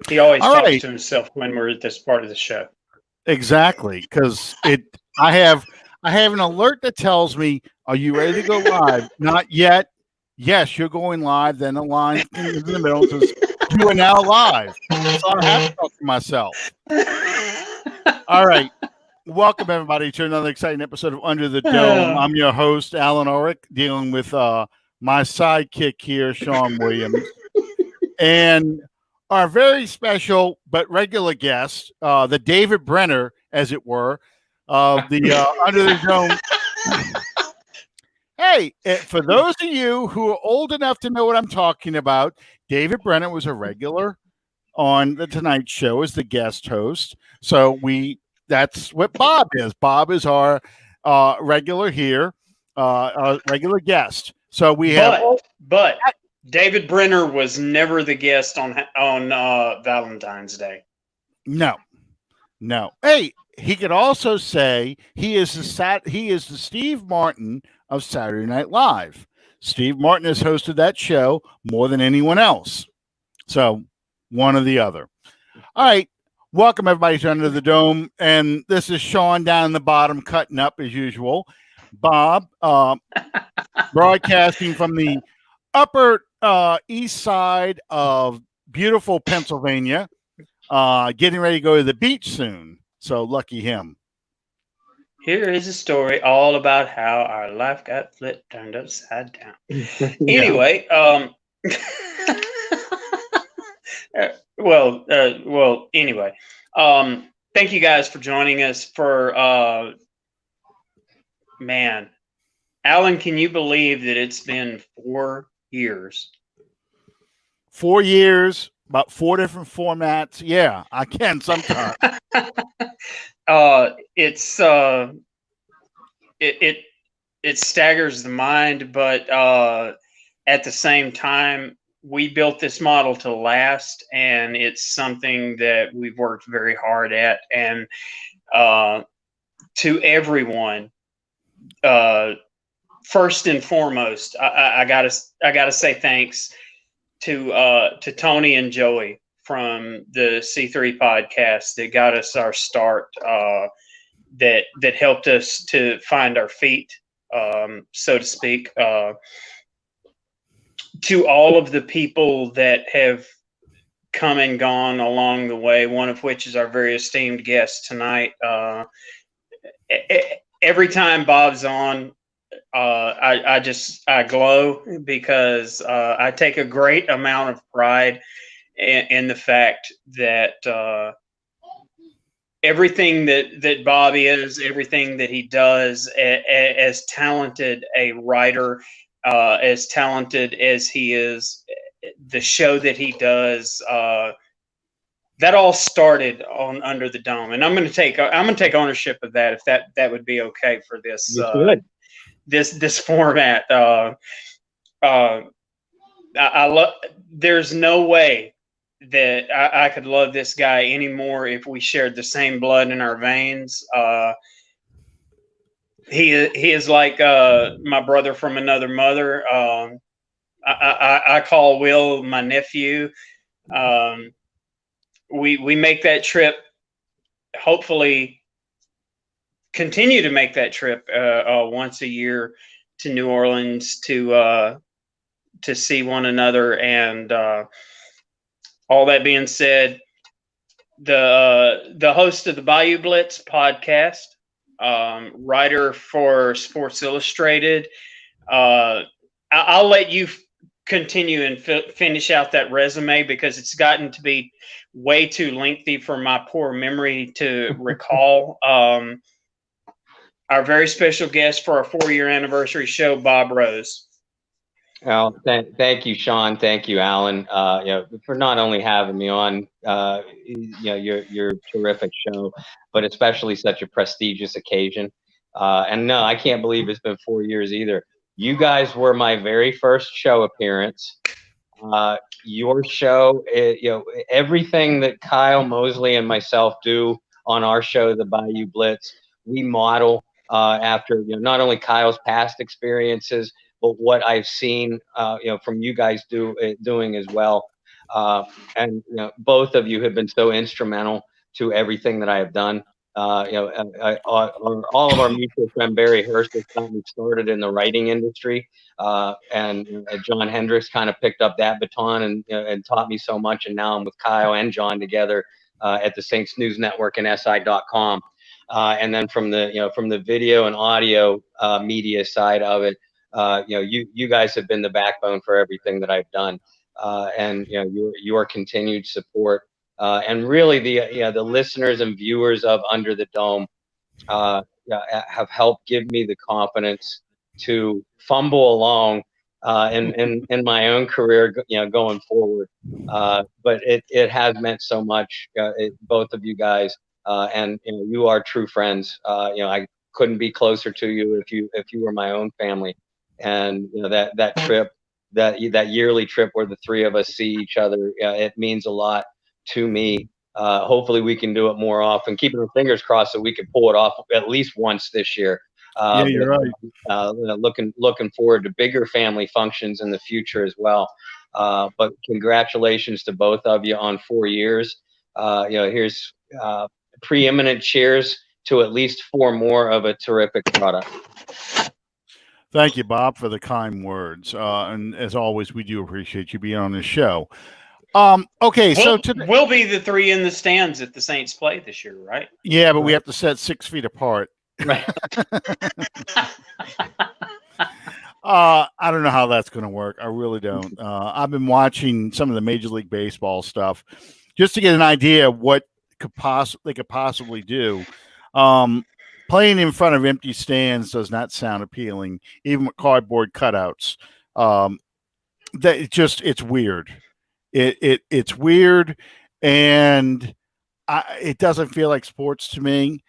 He always All talks right, to himself when we're at this part of the show. exactly, because I have an alert that tells me, "Are you ready to go live?" Not yet. Yes, you're going live. Then the line in the middle says, "You are now live." So I have to talk to myself. All right. Welcome, everybody, to another exciting episode of Under the Dome. I'm your host, Alan Ulrich, dealing with my sidekick here, Sean Williams, and our very special but regular guest, the David Brenner, as it were, of the Under the Dome. Hey, for those of you who are old enough to know what I'm talking about, David Brenner was a regular on the Tonight Show as the guest host. So that's what Bob is. Bob is our regular here, our regular guest. So we have. But David Brenner was never the guest on Valentine's Day. No. Hey, he could also say he is the Steve Martin of Saturday Night Live. Steve Martin has hosted that show more than anyone else. So one or the other. All right. Welcome, everybody, to Under the Dome. And this is Sean down in the bottom, cutting up as usual. Bob, broadcasting from the upper east side of beautiful Pennsylvania, getting ready to go to the beach soon. So lucky him. Here is a story all about how our life got flipped, turned upside down. Anyway, anyway, thank you guys for joining us for, man, Alan, can you believe that it's been 4 years? 4 years, about 4 different formats. Yeah, I can sometimes. It staggers the mind, but at the same time, we built this model to last, and it's something that we've worked very hard at. And to everyone, first and foremost, I gotta say thanks to Tony and Joey from the C3 podcast that got us our start, that helped us to find our feet, so to speak. To all of the people that have come and gone along the way, one of which is our very esteemed guest tonight. Every time Bob's on, I glow because I take a great amount of pride in the fact that everything that Bob is, everything that he does, as talented a writer, as talented as he is, the show that he does, that all started on Under the Dome, and I'm going to take ownership of that, if that would be okay for this. This format. I love. There's no way that I could love this guy anymore if we shared the same blood in our veins. He is like my brother from another mother. I call Will my nephew. We make that trip. Hopefully, continue to make that trip once a year to New Orleans to see one another. And all that being said, the host of the Bayou Blitz podcast, writer for Sports Illustrated. I'll let you continue and finish out that resume, because it's gotten to be way too lengthy for my poor memory to recall. Our very special guest for our 4-year anniversary show, Bob Rose. Well, thank you, Sean. Thank you, Alan. For not only having me on, your terrific show, but especially such a prestigious occasion. And no, I can't believe it's been 4 years either. You guys were my very first show appearance. Your show, everything that Kyle Mosley and myself do on our show, the Bayou Blitz, we model after not only Kyle's past experiences, but what I've seen from you guys doing as well. And both of you have been so instrumental to everything that I have done. All of our mutual friend Barry Hurst has got me started in the writing industry, and John Hendricks kind of picked up that baton and taught me so much. And now I'm with Kyle and John together at the Saints News Network and SI.com. And then from the video and audio media side of it, you guys have been the backbone for everything that I've done, and your continued support. And really, the listeners and viewers of Under the Dome have helped give me the confidence to fumble along in my own career, going forward. But it has meant so much, both of you guys, and you are true friends. I couldn't be closer to you if you were my own family. And that trip, that yearly trip where the three of us see each other, it means a lot to me. Hopefully we can do it more often, keeping our fingers crossed so we can pull it off at least once this year. Yeah, you're right. Looking forward to bigger family functions in the future as well. But congratulations to both of you on 4 years. Here's preeminent cheers to at least 4 more of a terrific product. Thank you, Bob, for the kind words. And as always, we do appreciate you being on the show. Okay, so we'll be the 3 in the stands at the Saints play this year, right? Yeah, but we have to set 6 feet apart. Right. I don't know how that's going to work. I really don't. I've been watching some of the Major League Baseball stuff just to get an idea of what they could possibly do. Playing in front of empty stands does not sound appealing, even with cardboard cutouts. It's weird. It's weird, and it doesn't feel like sports to me.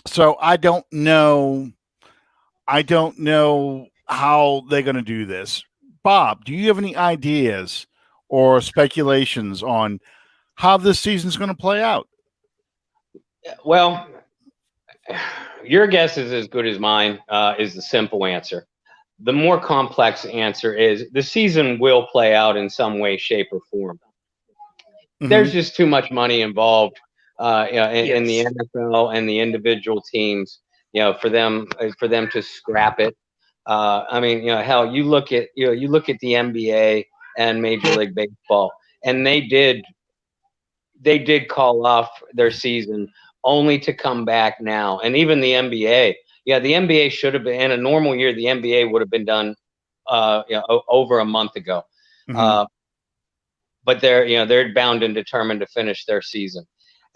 So I don't know how they're going to do this. Bob, do you have any ideas or speculations on how this season's going to play out? Well, your guess is as good as mine, is the simple answer. The more complex answer is the season will play out in some way, shape, or form. Mm-hmm. There's just too much money involved in the NFL and the individual teams, for them to scrap it. I mean, hell, you look at the NBA and Major League Baseball, and they did call off their season only to come back now. And even the NBA, the NBA should have been, in a normal year, the NBA would have been done over a month ago. Mm-hmm. But they're bound and determined to finish their season.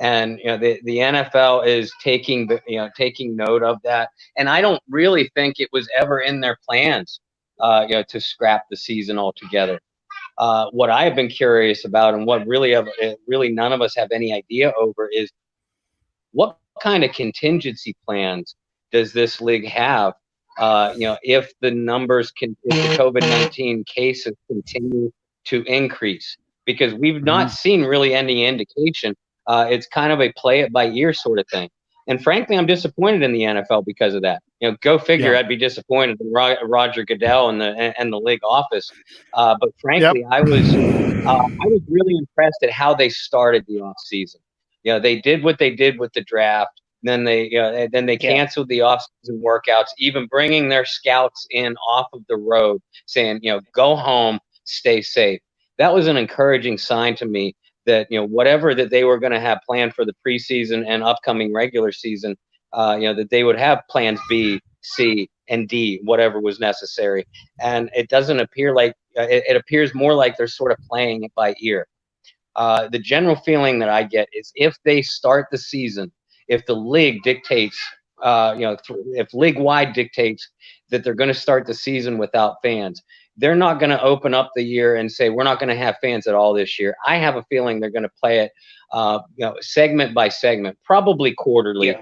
And the NFL is taking note of that. And I don't really think it was ever in their plans to scrap the season altogether. What I have been curious about, and what really none of us have any idea over, is what kind of contingency plans does this league have? If the numbers if the COVID-19 cases continue to increase, because we've not seen really any indication. It's kind of a play it by ear sort of thing. And frankly, I'm disappointed in the NFL because of that. Go figure. I'd be disappointed in Roger Goodell and the league office. But frankly, I was really impressed at how they started the off season. They did what they did with the draft. Then they canceled the off-season workouts, even bringing their scouts in off of the road, saying, go home, stay safe. That was an encouraging sign to me that, whatever that they were going to have planned for the preseason and upcoming regular season, that they would have plans B, C, and D, whatever was necessary. And it doesn't appear like it appears more like they're sort of playing it by ear. The general feeling that I get is if they start the season, if the league dictates, if league-wide dictates that they're going to start the season without fans, they're not going to open up the year and say, we're not going to have fans at all this year. I have a feeling they're going to play it segment by segment, probably quarterly.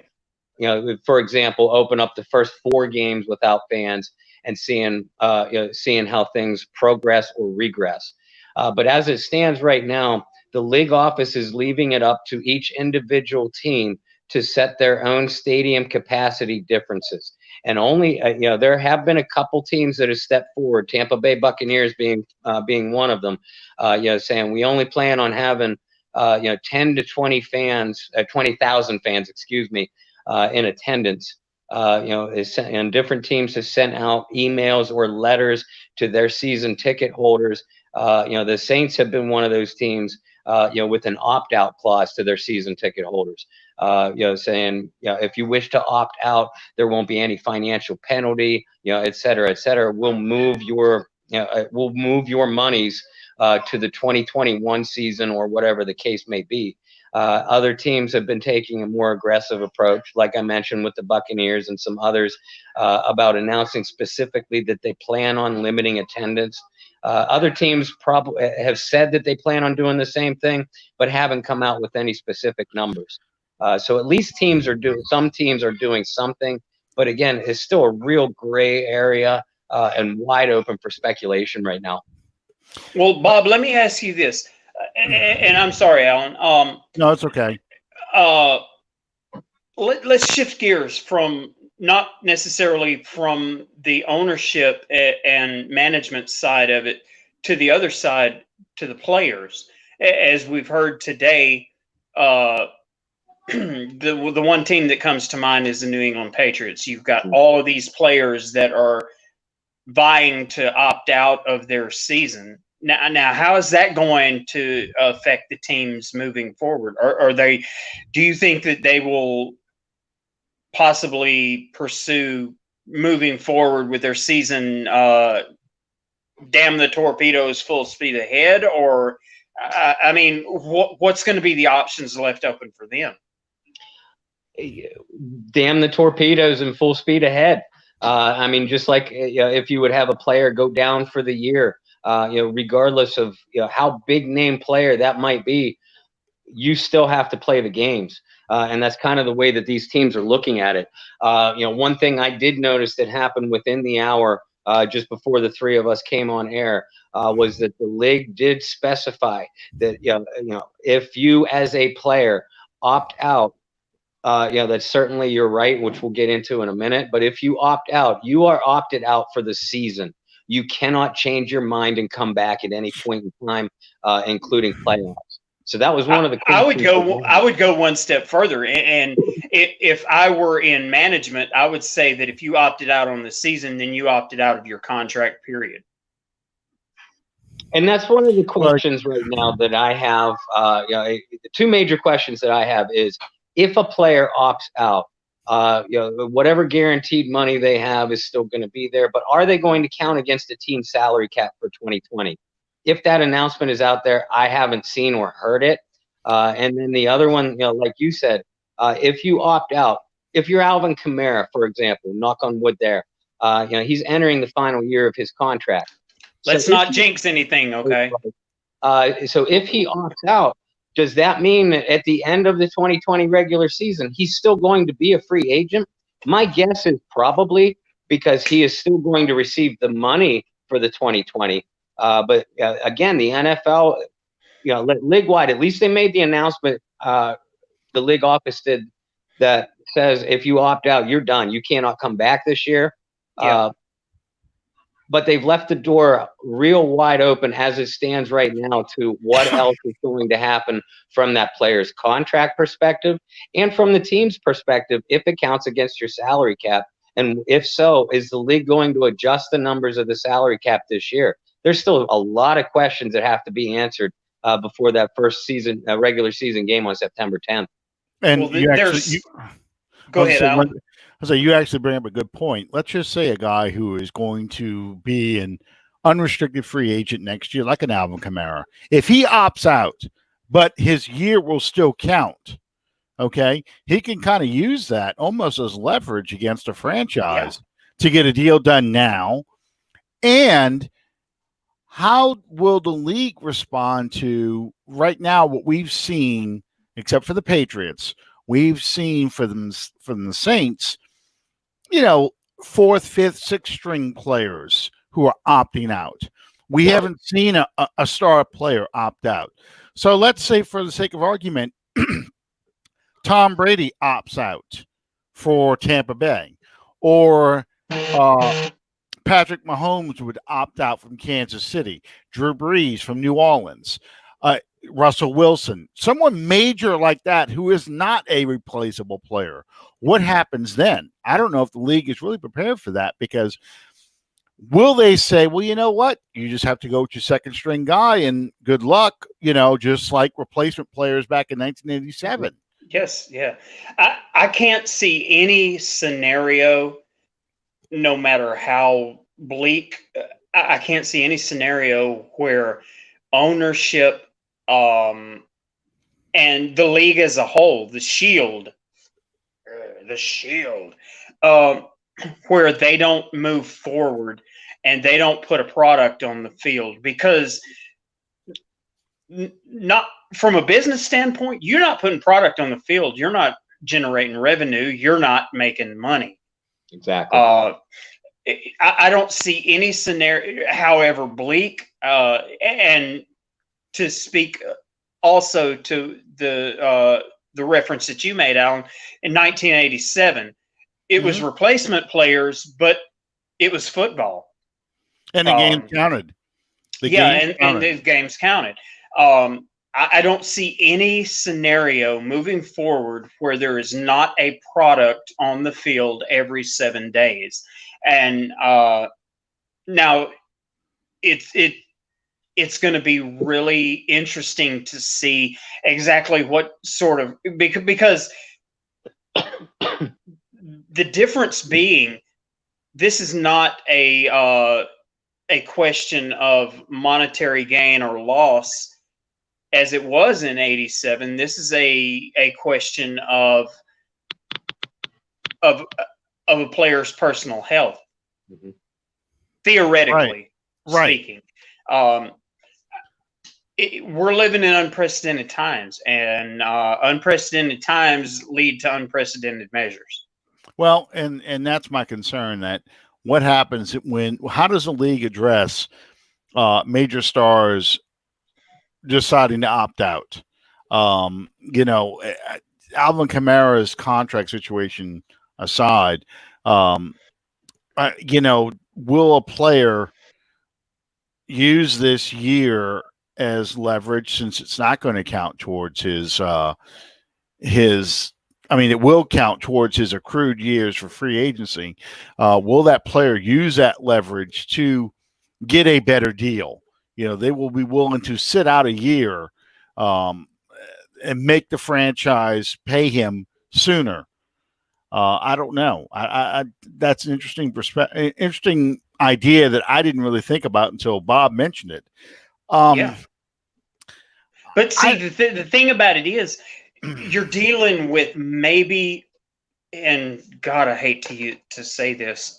Yeah. For example, open up the first 4 games without fans and seeing how things progress or regress. But as it stands right now, the league office is leaving it up to each individual team to set their own stadium capacity differences. And only, there have been a couple teams that have stepped forward. Tampa Bay Buccaneers being one of them. Saying we only plan on having 10 to 20 fans, 20,000 fans, excuse me, in attendance. And different teams have sent out emails or letters to their season ticket holders. The Saints have been one of those teams, with an opt-out clause to their season ticket holders, saying, if you wish to opt out, there won't be any financial penalty, et cetera, et cetera. We'll move your monies to the 2021 season or whatever the case may be. Other teams have been taking a more aggressive approach, like I mentioned with the Buccaneers and some others, about announcing specifically that they plan on limiting attendance. Other teams probably have said that they plan on doing the same thing, but haven't come out with any specific numbers. So at least some teams are doing something, but again, it's still a real gray area and wide open for speculation right now. Well, Bob, let me ask you this, and I'm sorry, Alan. No, it's okay. Let's shift gears from not necessarily from the ownership and management side of it to the other side, to the players. As we've heard today, the one team that comes to mind is the New England Patriots. You've got all of these players that are vying to opt out of their season. Now, how is that going to affect the teams moving forward? Do you think that they will possibly pursue moving forward with their season, damn the torpedoes, full speed ahead? Or, what's going to be the options left open for them? Damn the torpedoes and full speed ahead. Just like if you would have a player go down for the year, regardless of how big name player that might be, you still have to play the games. And that's kind of the way that these teams are looking at it. One thing I did notice that happened within the hour, just before the three of us came on air, was that the league did specify that, if you as a player opt out, that's certainly you're right, which we'll get into in a minute. But if you opt out, you are opted out for the season. You cannot change your mind and come back at any point in time, including playoffs. So that was one of the. I would go one step further, and if I were in management, I would say that if you opted out on the season, then you opted out of your contract period. And that's one of the questions right now that I have. The two major questions that I have is, if a player opts out, whatever guaranteed money they have is still going to be there, but are they going to count against the team salary cap for 2020? If that announcement is out there, I haven't seen or heard it. And then the other one, like you said, if you opt out, if you're Alvin Kamara, for example, knock on wood there, he's entering the final year of his contract. Let's not jinx anything, okay? So if he opts out, does that mean that at the end of the 2020 regular season, he's still going to be a free agent? My guess is probably, because he is still going to receive the money for the 2020. But again, the NFL, league-wide, at least they made the announcement, the league office did, that says if you opt out, you're done. You cannot come back this year. Yeah. But they've left the door real wide open as it stands right now to what else is going to happen from that player's contract perspective and from the team's perspective, if it counts against your salary cap. And if so, is the league going to adjust the numbers of the salary cap this year? There's still a lot of questions that have to be answered before that first season, regular season game on September 10th. And go ahead, Alan. So you actually bring up a good point. Let's just say a guy who is going to be an unrestricted free agent next year, like an Alvin Kamara, if he opts out, but his year will still count, okay, he can kind of use that almost as leverage against a franchise to get a deal done now. And how will the league respond to right now what we've seen, except for the Patriots, we've seen from the Saints, fourth, fifth, sixth string players who are opting out. We haven't seen a star player opt out. So let's say, for the sake of argument, Tom Brady opts out for Tampa Bay, or Patrick Mahomes would opt out from Kansas City, Drew Brees from New Orleans, Russell Wilson, someone major like that who is not a replaceable player. What happens then? I don't know if the league is really prepared for that, because will they say, well, you know what? You just have to go with your second string guy and good luck, just like replacement players back in 1987. Yes, yeah. I can't see any scenario, no matter how bleak, I can't see any scenario where ownership and the league as a whole, the shield, where they don't move forward and they don't put a product on the field, because not from a business standpoint, you're not putting product on the field, you're not generating revenue, you're not making money. Exactly. I don't see any scenario, however bleak, and to speak also to the reference that you made, Alan, in 1987, it was replacement players, but it was football. And the game counted. And the games counted. I don't see any scenario moving forward where there is not a product on the field every 7 days. And now it's going to be really interesting to see exactly what sort of, because the difference being, this is not a question of monetary gain or loss as it was in 87. This is a question of a player's personal health, theoretically speaking. We're living in unprecedented times, and unprecedented times lead to unprecedented measures. Well, and that's my concern, that what happens how does the league address major stars deciding to opt out? Alvin Kamara's contract situation aside, will a player use this year as leverage, since it's not going to count towards his it will count towards his accrued years for free agency. Will that player use that leverage to get a better deal? They will be willing to sit out a year and make the franchise pay him sooner. I don't know. That's an interesting idea that I didn't really think about until Bob mentioned it. But see, the thing about it is, you're dealing with maybe, and God, I hate to say this,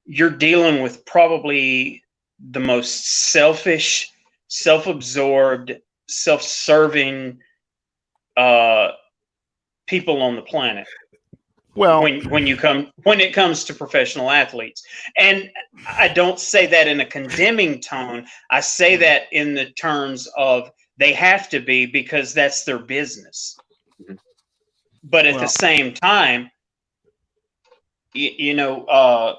you're dealing with probably the most selfish, self-absorbed, self-serving people on the planet. Well, when it comes to professional athletes, and I don't say that in a condemning tone. I say that in the terms of they have to be, because that's their business. But at the same time, they're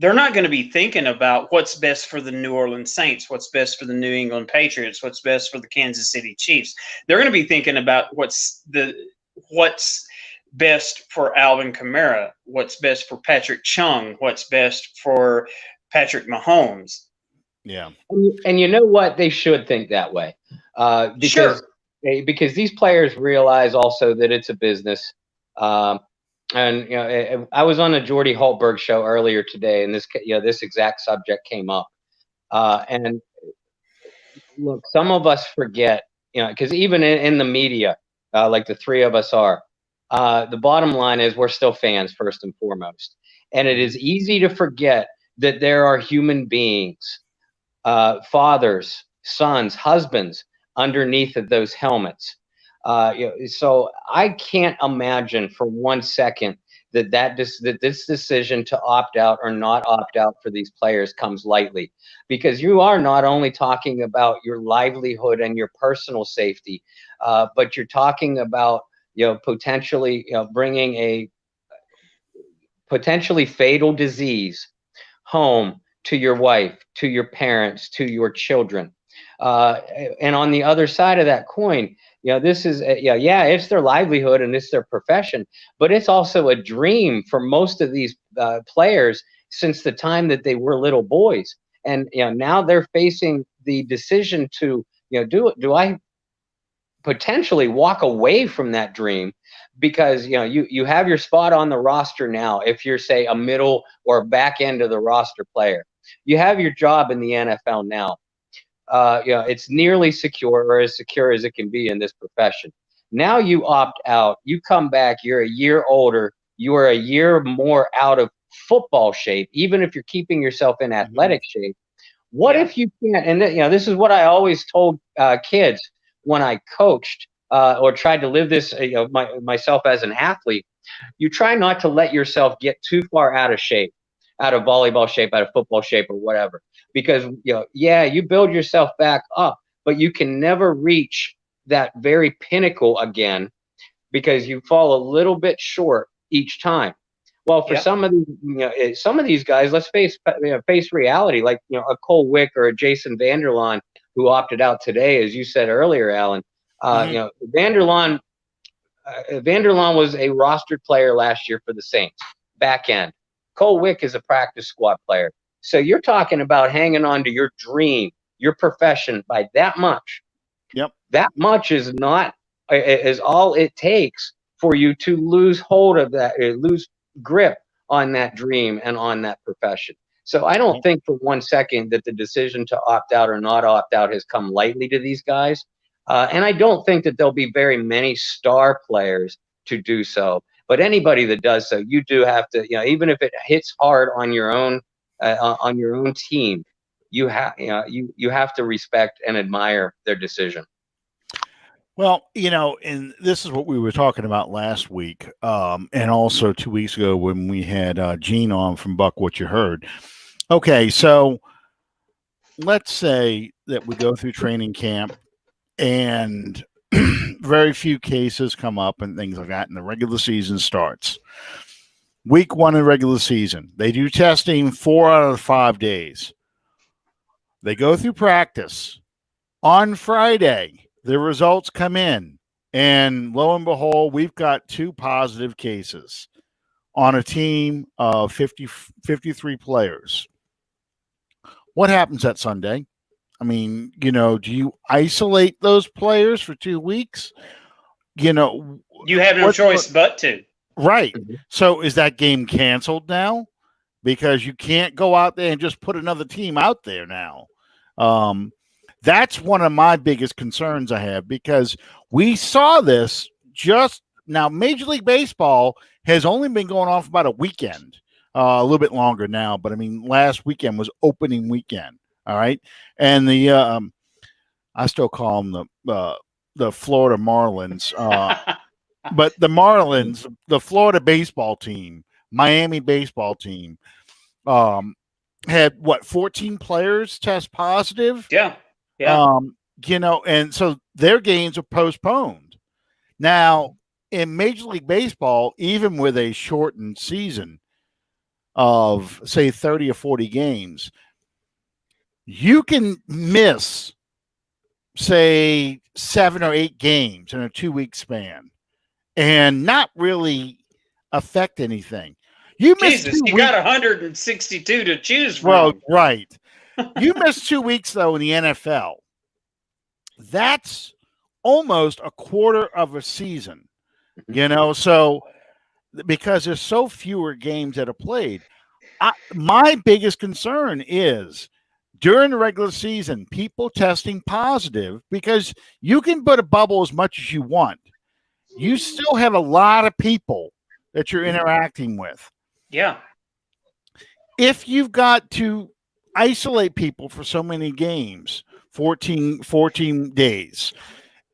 not going to be thinking about what's best for the New Orleans Saints, what's best for the New England Patriots, what's best for the Kansas City Chiefs. They're going to be thinking about what's best for Alvin Kamara, what's best for Patrick Chung, what's best for Patrick Mahomes. Yeah. And you know what? They should think that way. Because these players realize also that it's a business. And I was on a Jordy Holtberg show earlier today, and this exact subject came up. And look, some of us forget, because even in the media, like the three of us are, the bottom line is we're still fans first and foremost. And it is easy to forget that there are human beings, fathers, sons, husbands underneath of those helmets. So I can't imagine for 1 second that this decision to opt out or not opt out for these players comes lightly, because you are not only talking about your livelihood and your personal safety, but you're talking about potentially bringing a potentially fatal disease home to your wife, to your parents, to your children. And on the other side of that coin, this is, it's their livelihood and it's their profession, but it's also a dream for most of these players since the time that they were little boys. And, now they're facing the decision to, do I potentially walk away from that dream because you have your spot on the roster now. If you're, say, a middle or back end of the roster player, you have your job in the NFL now. It's nearly secure, or as secure as it can be in this profession. Now you opt out, you come back, you're a year older, you are a year more out of football shape, even if you're keeping yourself in athletic shape. What if you can't? And this is what I always told kids when I coached or tried to live this myself as an athlete. You try not to let yourself get too far out of shape, out of volleyball shape, out of football shape, or whatever, because you build yourself back up, but you can never reach that very pinnacle again because you fall a little bit short each time. Well, for some of these guys, let's face reality, like a Cole Wick or a Jason Vanderlaan, who opted out today, as you said earlier, Alan. Vanderlaan was a rostered player last year for the Saints, back end. Cole Wick is a practice squad player. So you're talking about hanging on to your dream, your profession by that much. Yep. That much is all it takes for you to lose hold of that, lose grip on that dream and on that profession. So I don't think for one second that the decision to opt out or not opt out has come lightly to these guys. And I don't think that there'll be very many star players to do so. But anybody that does so, you do have to, even if it hits hard on your own team, you have to respect and admire their decision. Well, and this is what we were talking about last week, and also 2 weeks ago when we had Gene on from Buck What You Heard. Okay, so let's say that we go through training camp and very few cases come up and things like that, and the regular season starts. Week 1 of regular season, they do testing 4 out of 5 days. They go through practice. On Friday, the results come in, and lo and behold, we've got 2 positive cases on a team of 53 players. What happens that Sunday? I mean, do you isolate those players for 2 weeks? You have no choice but to. Right. So is that game canceled now? Because you can't go out there and just put another team out there now. That's one of my biggest concerns I have, because we saw this just now. Major League Baseball has only been going on for about a weekend, a little bit longer now. But I mean, last weekend was opening weekend. All right. And I still call them the Florida Marlins, but the Marlins, the Florida baseball team, Miami baseball team, had 14 players test positive. Yeah. And so their games are postponed. Now, in Major League Baseball, even with a shortened season of, say, 30 or 40 games, you can miss, say, 7 or 8 games in a 2-week span and not really affect anything. You got 162 to choose from. Well, right. You missed 2 weeks, though, in the NFL. That's almost a quarter of a season, so because there's so fewer games that are played. My biggest concern is during the regular season, people testing positive, because you can put a bubble as much as you want. You still have a lot of people that you're interacting with. Yeah. If you've got to isolate people for so many games, 14 days,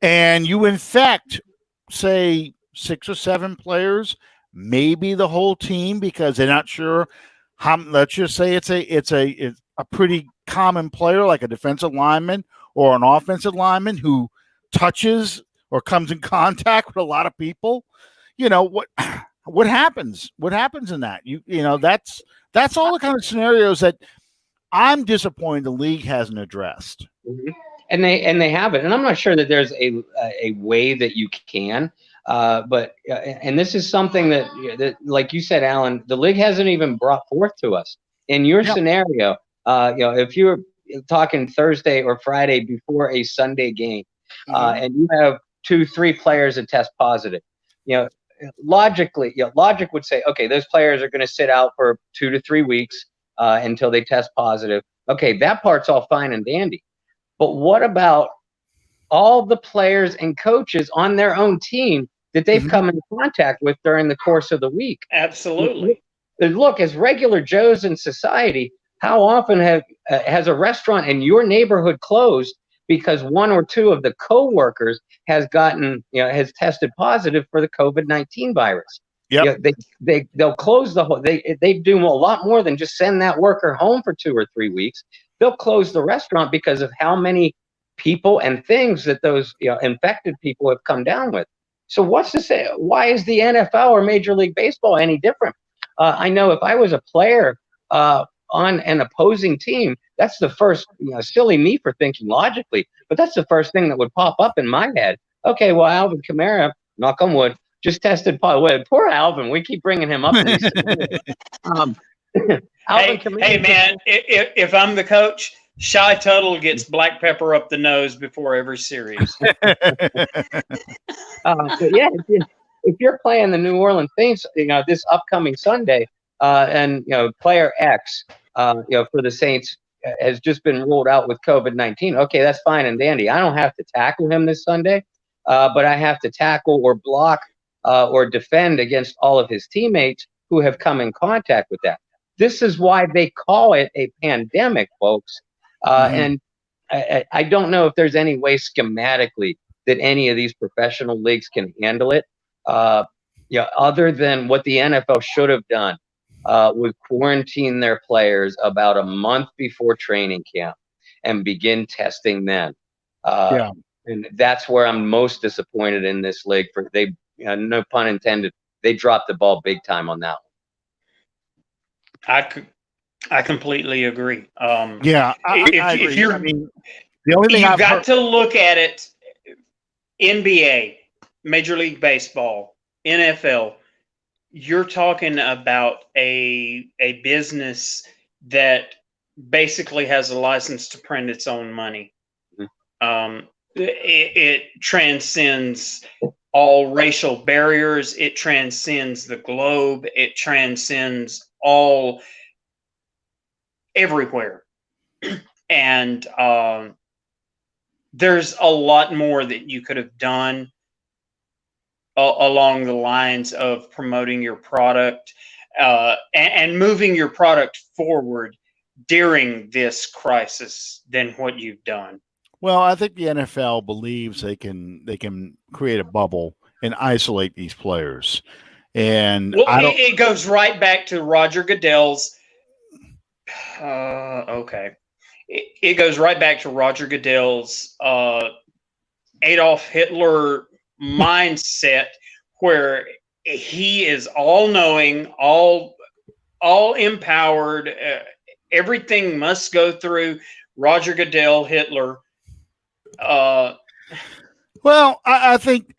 and you infect, say, 6 or 7 players, maybe the whole team, because they're not sure how. Let's just say it's a pretty common player, like a defensive lineman or an offensive lineman, who touches or comes in contact with a lot of people, what happens? What happens in that? That's all the kind of scenarios that I'm disappointed the league hasn't addressed. Mm-hmm. And they haven't. And I'm not sure that there's a way that you can. But this is something that, like you said, Alan, the league hasn't even brought forth to us. In your scenario, if you're talking Thursday or Friday before a Sunday game, and you have 2-3 players that test positive, logically, logic would say, okay, those players are going to sit out for 2 to 3 weeks until they test positive. Okay, that part's all fine and dandy. But what about all the players and coaches on their own team that they've come in contact with during the course of the week? Absolutely. Look, as regular Joes in society, how often has a restaurant in your neighborhood closed because 1 or 2 of the co-workers has tested positive for the COVID-19 virus? Yeah, they'll close the whole. They do a lot more than just send that worker home for 2 or 3 weeks. They'll close the restaurant because of how many people and things that those infected people have come down with. So what's to say? Why is the NFL or Major League Baseball any different? I know if I was a player on an opposing team, that's the first, silly me for thinking logically, but that's the first thing that would pop up in my head. Okay, well, Alvin Kamara, knock on wood, just tested positive. Poor Alvin, we keep bringing him up. Hey, man, if I'm the coach, Shy Tuttle gets black pepper up the nose before every series. If you're playing the New Orleans Saints, this upcoming Sunday, and player X, for the Saints has just been ruled out with COVID-19. Okay, that's fine and dandy. I don't have to tackle him this Sunday, but I have to tackle or block or defend against all of his teammates who have come in contact with that. This is why they call it a pandemic, folks. And I don't know if there's any way schematically that any of these professional leagues can handle it. Other than what the NFL should have done, would quarantine their players about a month before training camp and begin testing then. And that's where I'm most disappointed in this league. No pun intended, they dropped the ball big time on that one. I completely agree. I agree. I mean, the only thing you've got to look at it, NBA, Major League Baseball, NFL, you're talking about a business that basically has a license to print its own money. It transcends all racial barriers. It transcends the globe. It transcends everywhere. And there's a lot more that you could have done along the lines of promoting your product and moving your product forward during this crisis than what you've done. Well, I think the NFL believes they can create a bubble and isolate these players. And it goes right back to Roger Goodell's It goes right back to Roger Goodell's Adolf Hitler mindset, where he is all-knowing, all empowered. Everything must go through Roger Goodell, Hitler. Well, I think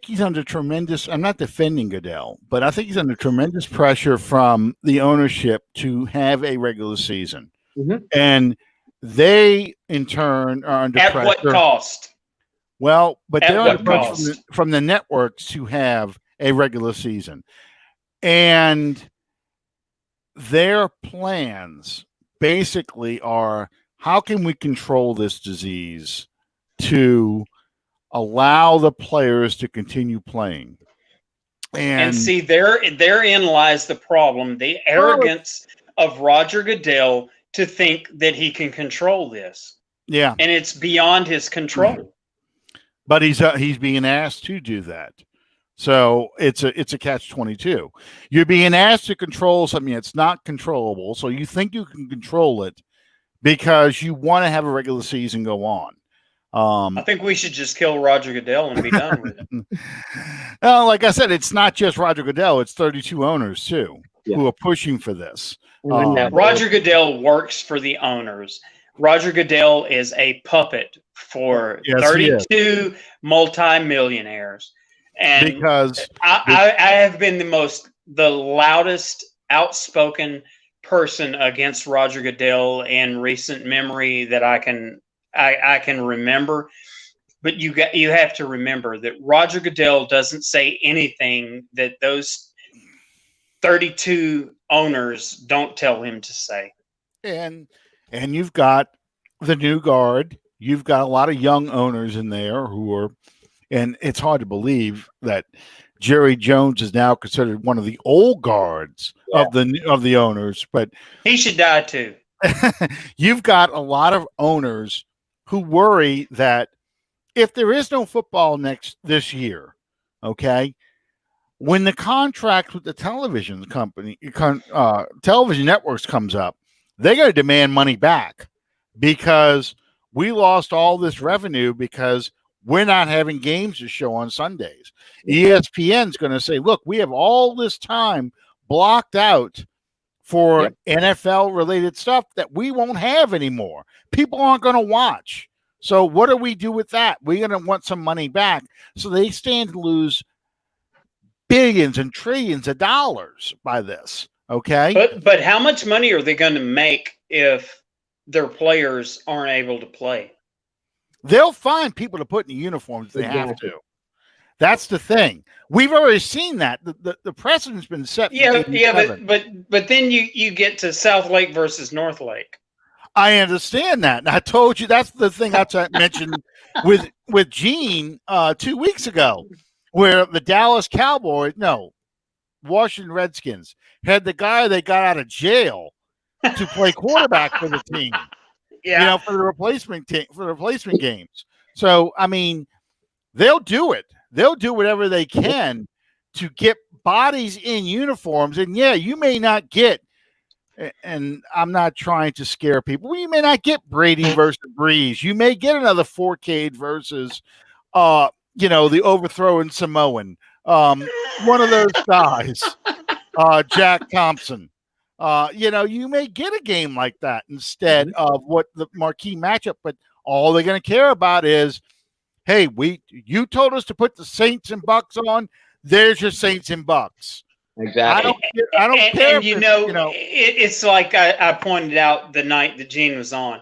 he's under tremendous. I'm not defending Goodell, but I think he's under tremendous pressure from the ownership to have a regular season, and they in turn are under pressure. At what cost? Well, but they're under pressure from the networks to have a regular season, and their plans basically are: how can we control this disease to allow the players to continue playing? And see, therein lies the problem: the arrogance of Roger Goodell to think that he can control this. Yeah, and it's beyond his control. But he's being asked to do that, so it's a catch-22. You're being asked to control something that's not controllable, so you think you can control it because you want to have a regular season go on. I think we should just kill Roger Goodell and be done with it. Well, like I said, it's not just Roger Goodell; it's 32 owners too who are pushing for this. Roger Goodell works for the owners. Roger Goodell is a puppet for 32 multimillionaires. And because I have been the loudest outspoken person against Roger Goodell in recent memory that I can remember. But you have to remember that Roger Goodell doesn't say anything that those 32 owners don't tell him to say. And you've got the new guard. You've got a lot of young owners in there who are, and it's hard to believe that Jerry Jones is now considered one of the old guards of the owners, but he should die too. You've got a lot of owners who worry that if there is no football this year, okay, when the contract with the television company, television networks comes up, they're going to demand money back because we lost all this revenue because we're not having games to show on Sundays. ESPN's going to say, look, we have all this time blocked out for NFL-related stuff that we won't have anymore. People aren't going to watch. So what do we do with that? We're going to want some money back. So they stand to lose billions and trillions of dollars by this, okay? But how much money are they going to make if their players aren't able to play? They'll find people to put in the uniforms if they have to. That's the thing. We've already seen that. The precedent's been set. But then you get to South Lake versus North Lake. I understand that. And I told you that's the thing I mentioned with Gene 2 weeks ago, where the Dallas Cowboys, Washington Redskins, had the guy they got out of jail to play quarterback for the team. Yeah, for the replacement games. So I mean, they'll do it. They'll do whatever they can to get bodies in uniforms. And you may not get, and I'm not trying to scare people, you may not get Brady versus Breeze. You may get another Fourcade versus, the overthrowing Samoan. One of those guys, Jack Thompson. You may get a game like that instead of what the marquee matchup, but all they're going to care about is, hey, you told us to put the Saints and Bucks on. There's your Saints and Bucks. Exactly. I don't care. And it's like I pointed out the night that Gene was on.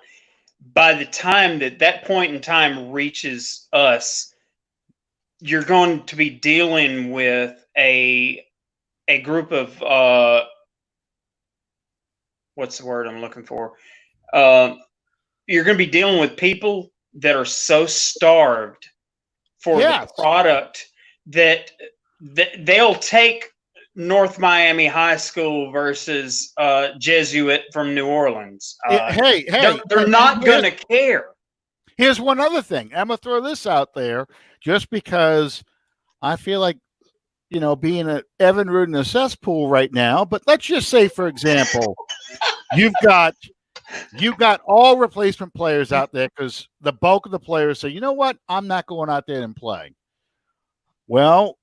By the time that point in time reaches us, you're going to be dealing with a group of what's the word I'm looking for? You're going to be dealing with people that are so starved for the product that they'll take North Miami High School versus Jesuit from New Orleans. They're not going to care. Here's one other thing. I'm going to throw this out there just because I feel like, being an Evan Rude in a cesspool right now. But let's just say, for example, you've got all replacement players out there because the bulk of the players say, you know what, I'm not going out there and play. Well,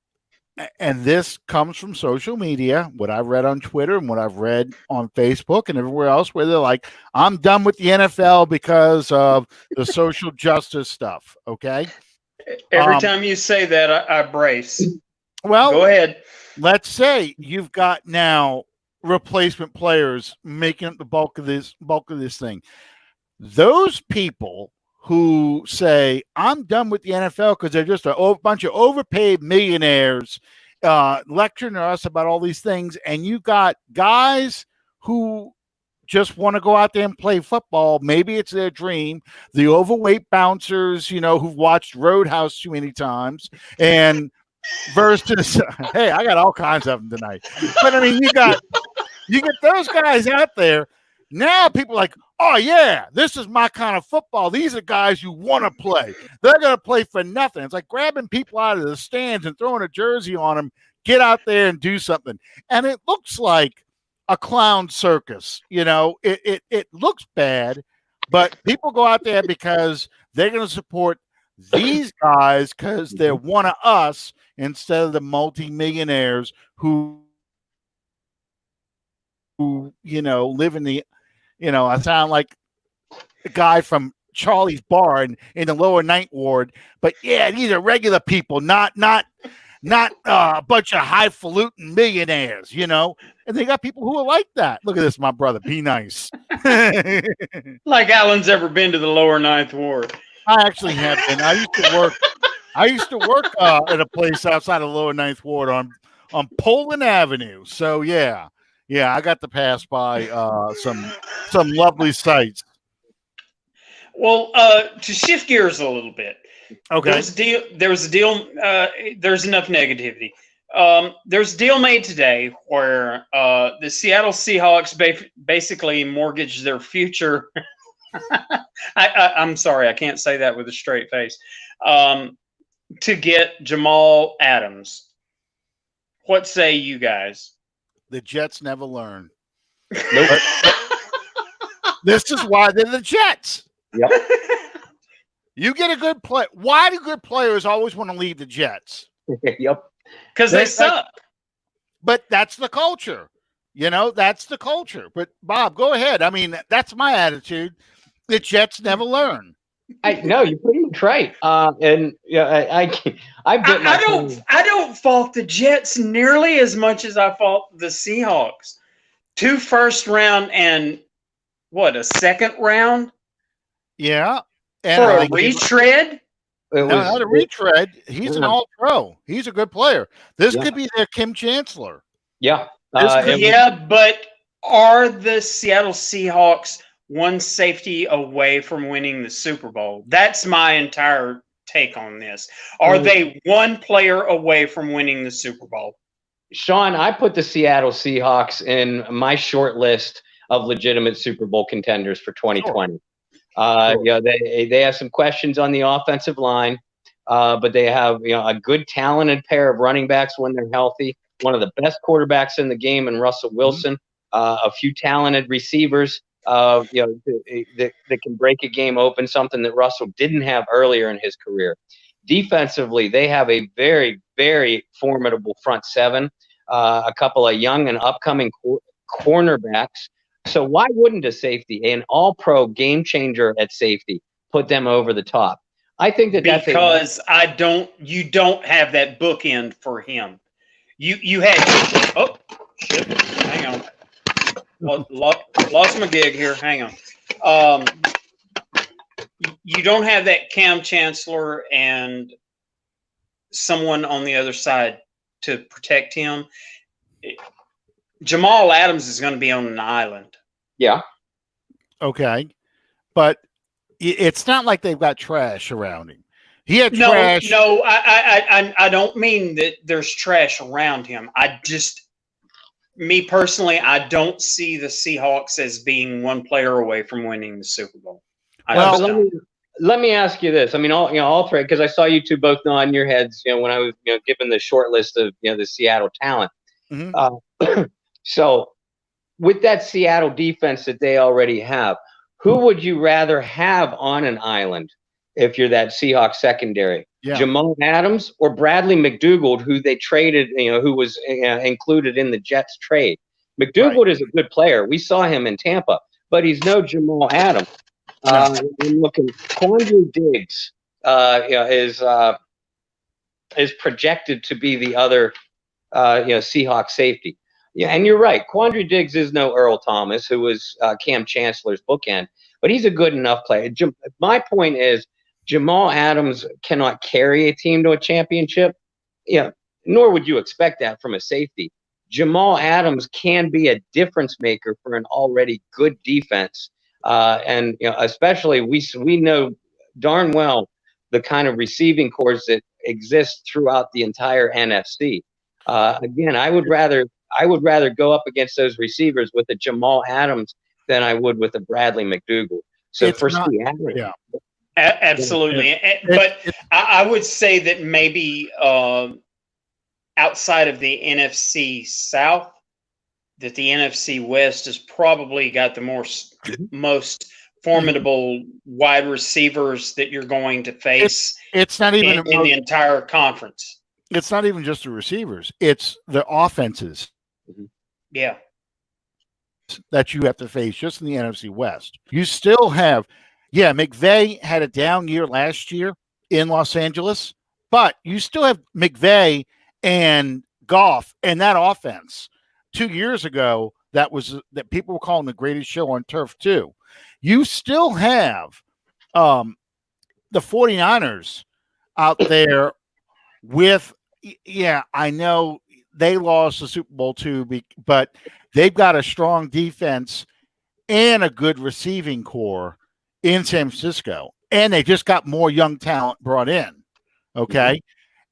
and this comes from social media, what I've read on Twitter and what I've read on Facebook and everywhere else, where they're like, I'm done with the NFL because of the social justice stuff. Okay. Every time you say that, I brace. Well, go ahead. Let's say you've got now replacement players making up the bulk of this thing. Those people who say, I'm done with the NFL because they're just a bunch of overpaid millionaires lecturing us about all these things. And you got guys who just want to go out there and play football. Maybe it's their dream. The overweight bouncers, who've watched Roadhouse too many times. And versus, hey, I got all kinds of them tonight. But I mean, you get those guys out there. Now people are like, oh, yeah, this is my kind of football. These are guys who want to play. They're going to play for nothing. It's like grabbing people out of the stands and throwing a jersey on them. Get out there and do something. And it looks like a clown circus. It looks bad, but people go out there because They're going to support these guys because they're one of us instead of the multimillionaires who live in the, I sound like a guy from Charlie's Bar in the lower ninth ward, but yeah, these are regular people, not a bunch of highfalutin millionaires, and they got people who are like that. Look at this, my brother. Be nice. Like Alan's ever been to the lower ninth ward. I actually have been. I used to work at a place outside of lower ninth ward on Poland Avenue. So yeah, I got to pass by some lovely sights. Well, to shift gears a little bit, okay. There was a deal. There's enough negativity. There's a deal made today where the Seattle Seahawks basically mortgaged their future. I'm sorry, I can't say that with a straight face. To get Jamal Adams. What say you guys? The Jets never learn. Nope. This is why they're the Jets. Yep. You get a good play. Why do good players always want to leave the Jets? Yep. Because they suck. But that's the culture. That's the culture. But Bob, go ahead. I mean, that's my attitude. The Jets never learn. No, you're pretty much right. And yeah, I don't fault the Jets nearly as much as I fault the Seahawks. 2 first round and what, a second round? Yeah. And for a retread? Not a retread. He's an all-pro. He's a good player. This could be their Kim Chancellor. Yeah. But are the Seattle Seahawks one safety away from winning the Super Bowl? That's my entire take on this. Are they one player away from winning the Super Bowl? Sean, I put the Seattle Seahawks in my short list of legitimate Super Bowl contenders for 2020. Sure. They have some questions on the offensive line, but they have a good talented pair of running backs when they're healthy. One of the best quarterbacks in the game in Russell Wilson. A few talented receivers. That can break a game open, something that Russell didn't have earlier in his career. Defensively, they have a very, very formidable front seven, a couple of young and upcoming cornerbacks. So why wouldn't a safety, an all-pro game changer at safety, put them over the top? I think that's because you don't have that bookend for him. You had shit. Hang on. Lost my gig here. Hang on. You don't have that Cam Chancellor and someone on the other side to protect him. Jamal Adams is going to be on an island. Yeah. Okay. But it's not like they've got trash around him. He had trash. No, I don't mean that there's trash around him. Me personally, I don't see the Seahawks as being one player away from winning the Super Bowl. Let me ask you this. I mean, all three, because I saw you two both nodding your heads, when I was, given the short list of, the Seattle talent. Mm-hmm. So with that Seattle defense that they already have, who would you rather have on an island if you're that Seahawks secondary? Yeah. Jamal Adams or Bradley McDougald, who they traded, who was included in the Jets trade. McDougald is a good player. We saw him in Tampa, but he's no Jamal Adams. I'm looking. Quandre Diggs is projected to be the other Seahawks safety. Yeah, and you're right. Quandre Diggs is no Earl Thomas, who was Cam Chancellor's bookend, but he's a good enough player. My point is, Jamal Adams cannot carry a team to a championship. Nor would you expect that from a safety. Jamal Adams can be a difference maker for an already good defense. And especially we know darn well the kind of receiving corps that exist throughout the entire NFC. Again, I would rather go up against those receivers with a Jamal Adams than I would with a Bradley McDougald. So Seattle, yeah. Absolutely. But I would say that maybe outside of the NFC South, that the NFC West has probably got the most formidable wide receivers that you're going to face It's not even in the entire conference. It's not even just the receivers; it's the offenses. Yeah, that you have to face just in the NFC West. You still have, McVay had a down year last year in Los Angeles, but you still have McVay and Goff and that offense. 2 years ago, that people were calling the greatest show on turf too. You still have the 49ers out there with, I know they lost the Super Bowl too, but they've got a strong defense and a good receiving core in San Francisco. And they just got more young talent brought in. Okay.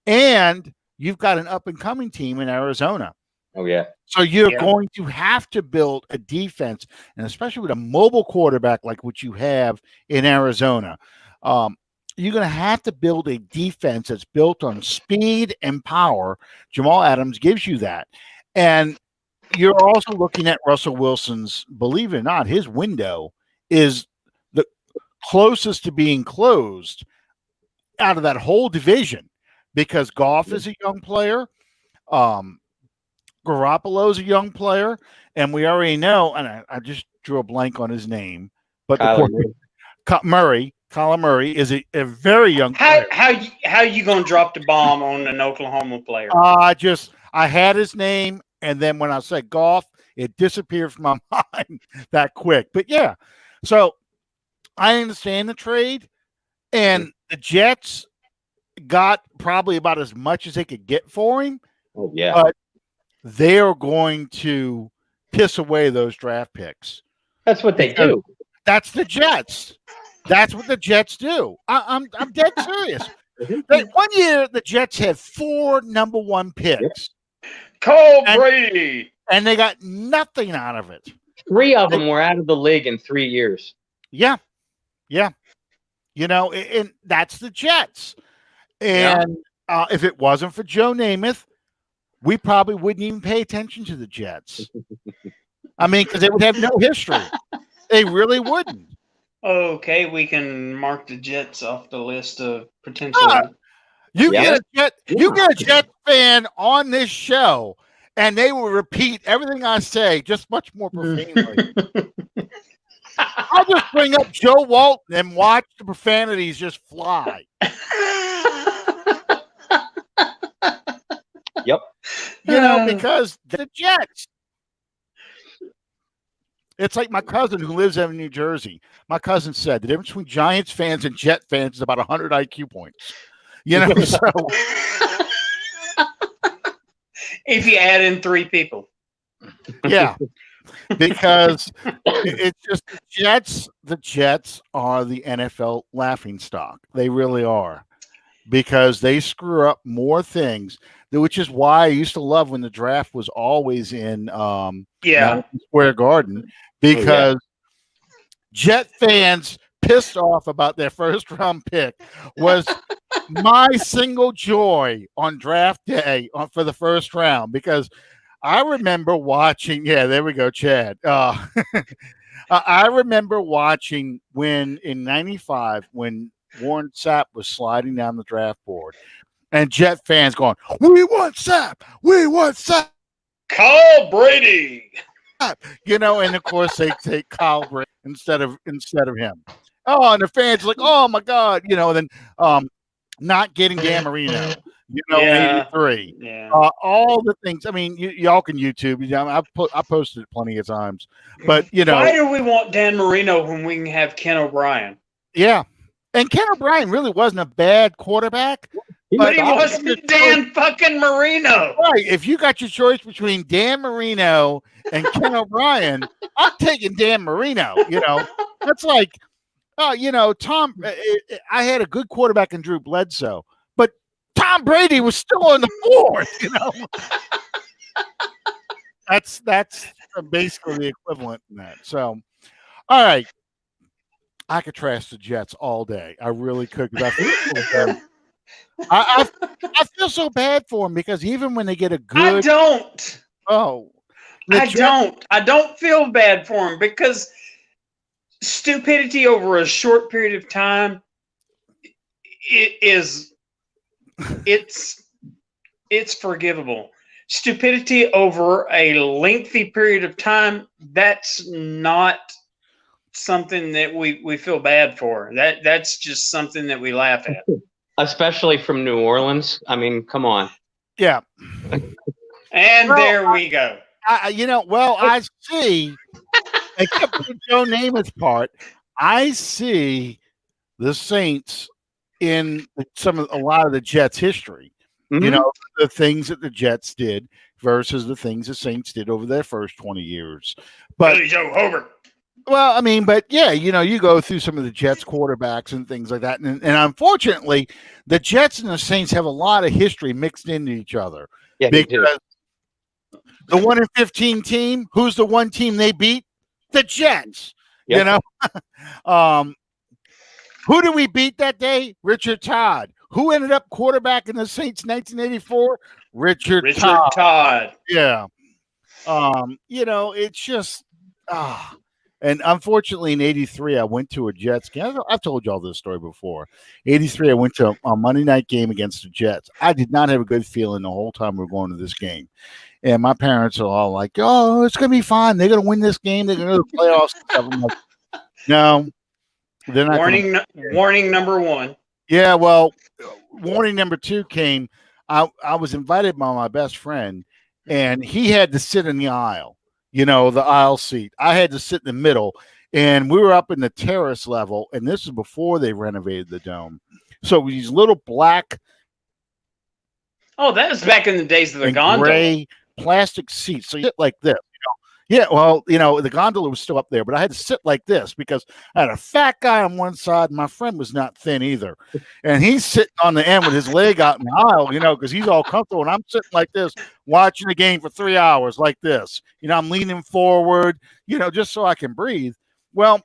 And you've got an up and coming team in Arizona. Oh, yeah. So you're going to have to build a defense, and especially with a mobile quarterback like what you have in Arizona. You're going to have to build a defense that's built on speed and power. Jamal Adams gives you that. And you're also looking at Russell Wilson's, believe it or not, his window is the closest to being closed out of that whole division because Goff is a young player. Garoppolo's a young player. And we already know, and I just drew a blank on his name, but Kyler Murray is a very young player. How you gonna drop the bomb on an Oklahoma player? I had his name, and then when I said Goff, it disappeared from my mind that quick. But yeah, so I understand the trade, and the Jets got probably about as much as they could get for him. Oh yeah, but they are going to piss away those draft picks. That's what they do. That's the Jets. That's what the Jets do. I'm dead serious. One year, the Jets had 4 number 1 picks. Cole Brady. And they got nothing out of it. 3 of them were out of the league in 3 years. Yeah. And that's the Jets. And if it wasn't for Joe Namath, we probably wouldn't even pay attention to the Jets. I mean, because they would have no history. They really wouldn't. Okay, we can mark the Jets off the list of potential. You get a Jet fan on this show, and they will repeat everything I say, just much more profanely. I'll just bring up Joe Walton and watch the profanities just fly. Yep. Because the Jets. It's like my cousin who lives in New Jersey. My cousin said the difference between Giants fans and Jet fans is about 100 IQ points. So if you add in 3 people. Yeah. Because it's just the Jets are the NFL laughingstock. They really are. Because they screw up more things, which is why I used to love when the draft was always in Square Garden, because Jet fans pissed off about their first round pick was my single joy on draft day for the first round, because I remember watching. Yeah, there we go, Chad. I remember watching when in '95 when Warren Sapp was sliding down the draft board, and Jet fans going, "We want Sapp! We want Sapp! Kyle Brady!" And of course they take Kyle Brady instead of him. Oh, and the fans are like, "Oh my God!" And then not getting Dan Marino. 83. Yeah. All the things. I mean, y'all can YouTube. I posted it plenty of times, but why do we want Dan Marino when we can have Ken O'Brien? Yeah. And Ken O'Brien really wasn't a bad quarterback. But he wasn't Dan fucking Marino. Right. If you got your choice between Dan Marino and Ken O'Brien, I'm taking Dan Marino. That's like, Tom. I had a good quarterback in Drew Bledsoe, but Tom Brady was still on the board. That's basically the equivalent in that. So, all right. I could trash the Jets all day. I really could. I feel so bad for them because even when they get a good, I don't. Oh, I don't feel bad for them because stupidity over a short period of time, it's forgivable. Stupidity over a lengthy period of time, that's not something that we feel bad for. That's just something that we laugh at. Especially from New Orleans. I mean, come on. Yeah. And Well, there we go. I see, except for the Joe Namath part, I see the Saints in a lot of the Jets' history. Mhm. You know, the things that the Jets did versus the things the Saints did over their first 20 years. But Billy Joe Hobart. well, I mean, but yeah, you go through some of the Jets quarterbacks and things like that. And unfortunately, the Jets and the Saints have a lot of history mixed into each other. Yeah, they do. Because the 1-15 team, who's the one team they beat? The Jets. Yep. You know? Who did we beat that day? Richard Todd. Who ended up quarterbacking the Saints 1984? Richard Todd. Yeah. It's just and unfortunately in 83 I went to a Jets game. I've told you all this story before. 83 I went to a Monday night game against the Jets. I did not have a good feeling the whole time we were going to this game. And my parents are all like, "Oh, it's gonna be fine. They're gonna win this game. They're gonna go to the playoffs." I'm like, no, they're not. Warning number one. Yeah, well, warning number two came. I was invited by my best friend, and he had to sit in the aisle. The aisle seat. I had to sit in the middle, and we were up in the terrace level. And this is before they renovated the dome. So these little black. Oh, that was back in the days of the gondola. Gray plastic seats. So you sit like this. Yeah, well, the gondola was still up there, but I had to sit like this because I had a fat guy on one side, and my friend was not thin either. And he's sitting on the end with his leg out in the aisle, because he's all comfortable. And I'm sitting like this, watching the game for 3 hours like this. I'm leaning forward, just so I can breathe. Well,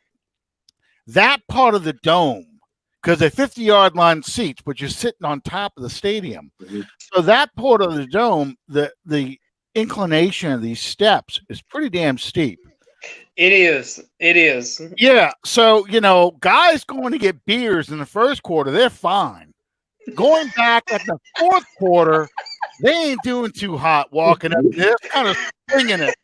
that part of the dome, because they're 50-yard line seats, but you're sitting on top of the stadium. Mm-hmm. So that part of the dome, the inclination of these steps is pretty damn steep. It is. Yeah. So, guys going to get beers in the first quarter, they're fine. Going back at the fourth quarter, they ain't doing too hot walking up. They're kind of swinging it.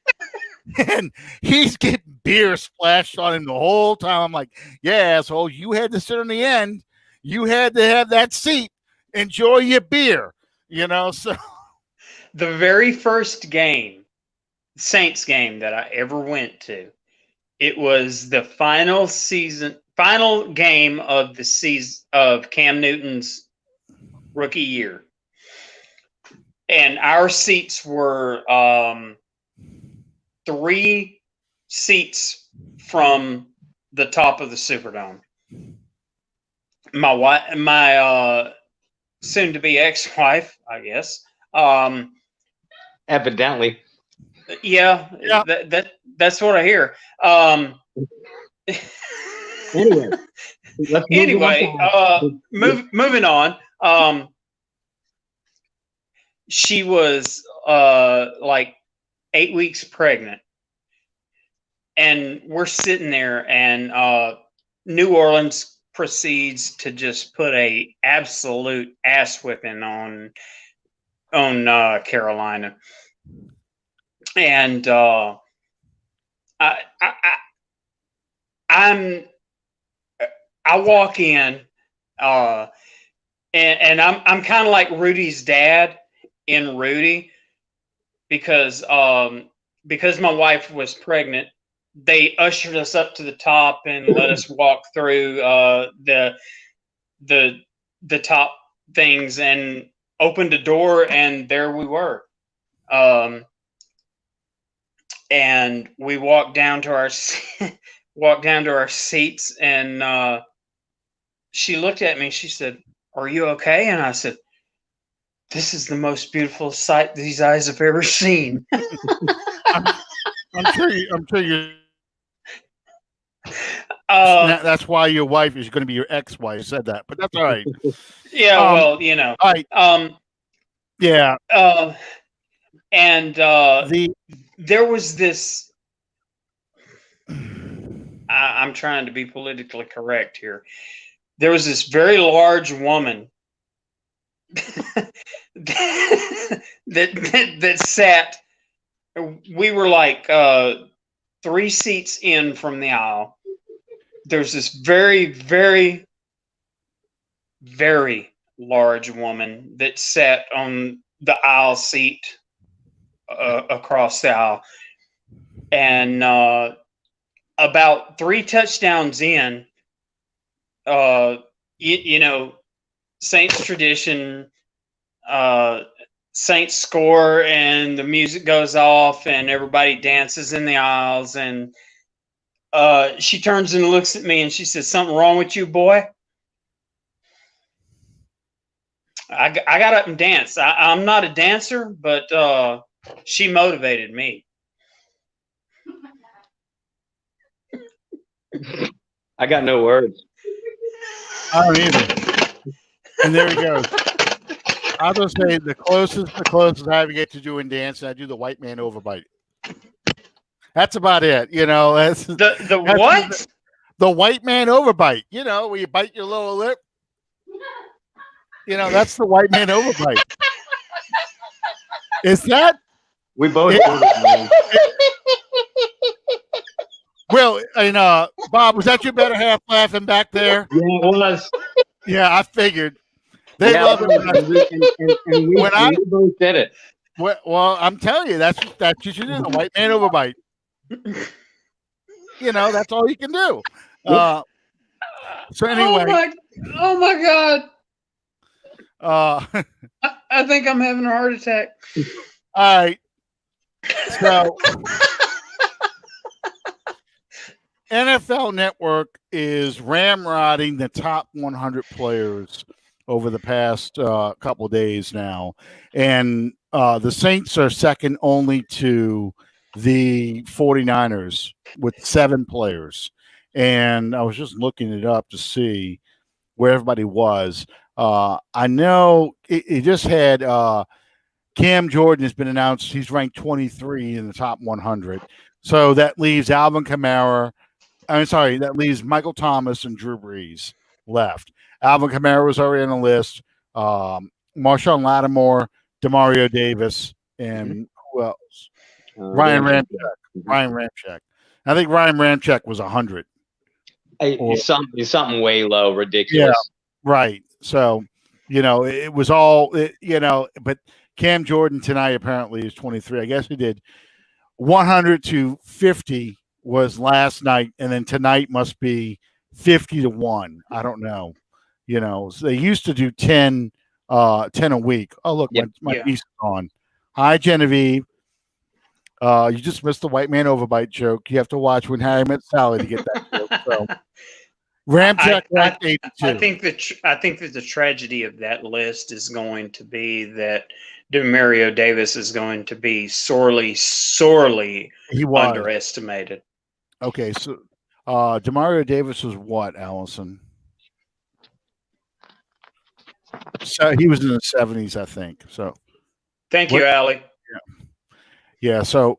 And he's getting beer splashed on him the whole time. I'm like, yeah, asshole, you had to sit on the end. You had to have that seat. Enjoy your beer, so. The very first game, Saints game that I ever went to, it was the final game of the season of Cam Newton's rookie year. And our seats were 3 seats from the top of the Superdome. My soon-to-be ex-wife, I guess. Evidently. Yeah. That's what I hear. Moving on. She was like 8 weeks pregnant, and we're sitting there, and New Orleans proceeds to just put a absolute ass whipping on Carolina. And I walk in, and I'm kind of like Rudy's dad in Rudy, because my wife was pregnant. They ushered us up to the top and let us walk through the top things and opened a door, and there we were. And we walked down to our seats, and she looked at me and she said, "Are you okay?" And I said, "This is the most beautiful sight these eyes have ever seen." I'm sure you. That's why your wife is going to be your ex-wife. Said that, but that's all right. Yeah, well, All right. Yeah. And there was this. I'm trying to be politically correct here. There was this very large woman that sat. We were like 3 seats in from the aisle. There's this very, very, very large woman that sat on the aisle seat across the aisle, and about 3 touchdowns in, you know, Saints tradition, Saints score, and the music goes off, and everybody dances in the aisles, and she turns and looks at me, and she says, "Something wrong with you, boy?" I got up and danced. I'm not a dancer, but she motivated me. I got no words. I don't either. And there he goes. I'll just say the closest I ever get to doing dancing, I do the white man overbite. That's about it. You know, that's What? The white man overbite. You know, where you bite your lower lip. You know, that's the white man overbite. Is that? We both. Well, and Bob, was that your better half laughing back there? Yeah, it was. Yeah, I figured. They love it and we both did it. Well, I'm telling you, that's what you should do. The white man overbite. You know, that's all you can do. So anyway. Oh my God. I think I'm having a heart attack. All right. So NFL Network is ramrodding the top 100 players over the past couple of days now. And the Saints are second only to the 49ers with 7 players. And I was just looking it up to see where everybody was. I know it just had Cam Jordan has been announced. He's ranked 23 in the top 100. So that leaves Alvin Kamara. I'm sorry, that leaves Michael Thomas and Drew Brees left. Alvin Kamara was already on the list. Marshawn Lattimore, Demario Davis, and who else? Ryan Ramczyk. I think Ryan Ramczyk was 100. It's something way low, ridiculous. Yeah, right. So, you know, it was all, you know, but Cam Jordan tonight apparently is 23. I guess he did 100 to 50 was last night, and then tonight must be 50 to 1. I don't know. You know, so they used to do 10 a week. Oh, look, my niece is on. Hi, Genevieve. You just missed the white man overbite joke. You have to watch When Harry Met Sally to get that joke. So, Ramczyk ranked 82. I think that the tragedy of that list is going to be that Demario Davis is going to be sorely underestimated. Okay, so Demario Davis was what, Allison? So he was in the 70s, I think. So thank you, Allie. Yeah. So,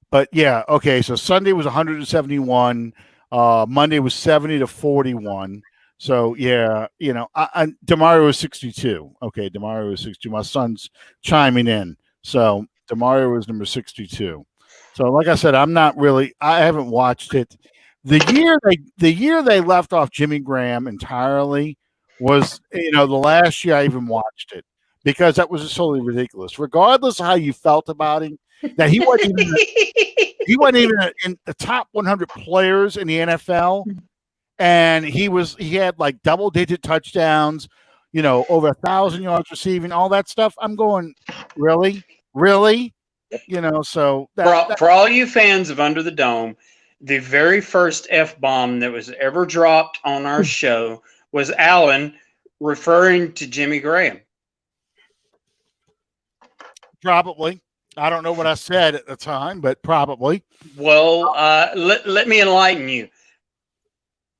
but yeah. Okay. So Sunday was 171. Monday was 70 to 41. So yeah, you know, Demario was 62. Okay, Demario was 62. My son's chiming in. So Demario was number 62. So like I said, I haven't watched it. The year they left off Jimmy Graham entirely was, you know, the last year I even watched it because that was just totally ridiculous. Regardless of how you felt about him, that he wasn't even in the top 100 players in the NFL, and he had like double-digit touchdowns, you know, over 1,000 yards receiving, all that stuff. I'm going, really, you know. So for all you fans of Under the Dome, the very first F-bomb that was ever dropped on our show was Alan referring to Jimmy Graham. Probably. I don't know what I said at the time, but probably. Well, let me enlighten you.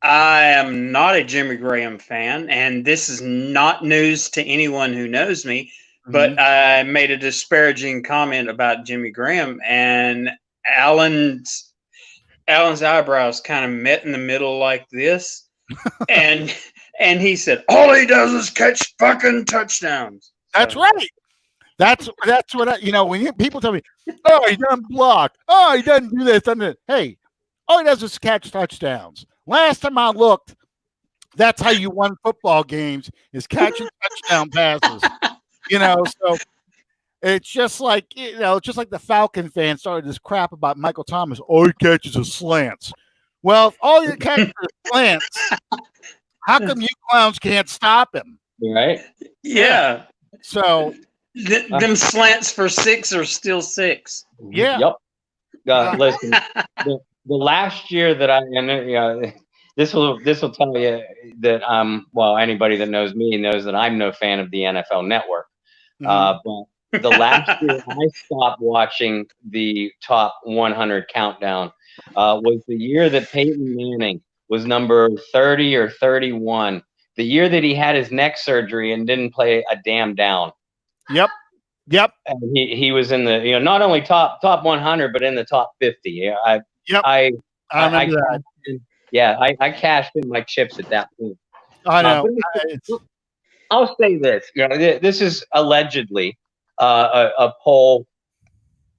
I am not a Jimmy Graham fan, and this is not news to anyone who knows me, but I made a disparaging comment about Jimmy Graham, and Alan's Alan's eyebrows kind of met in the middle like this, and he said, "All he does is catch fucking touchdowns." That's So, right. That's what when people tell me, "Oh, he doesn't block. Oh, he doesn't do this, doesn't it?" Hey, all he does is catch touchdowns. Last time I looked, that's how you won football games is catching touchdown passes. So it's just like just like the Falcon fans started this crap about Michael Thomas. All he catches is slants. Well, if all you catch is slants, how come you clowns can't stop him? Right? yeah. So Them slants for 6 are still 6. yeah. Yep. Listen, the last year that this will tell you that anybody that knows me knows that I'm no fan of the NFL Network. But the last year I stopped watching the top 100 countdown was the year that Peyton Manning was number 30 or 31. The year that he had his neck surgery and didn't play a damn down. Yep. And he was in the not only top 100 but in the top 50. I remember that. I cashed in my chips at that point. I know. I'll say this. This is allegedly a poll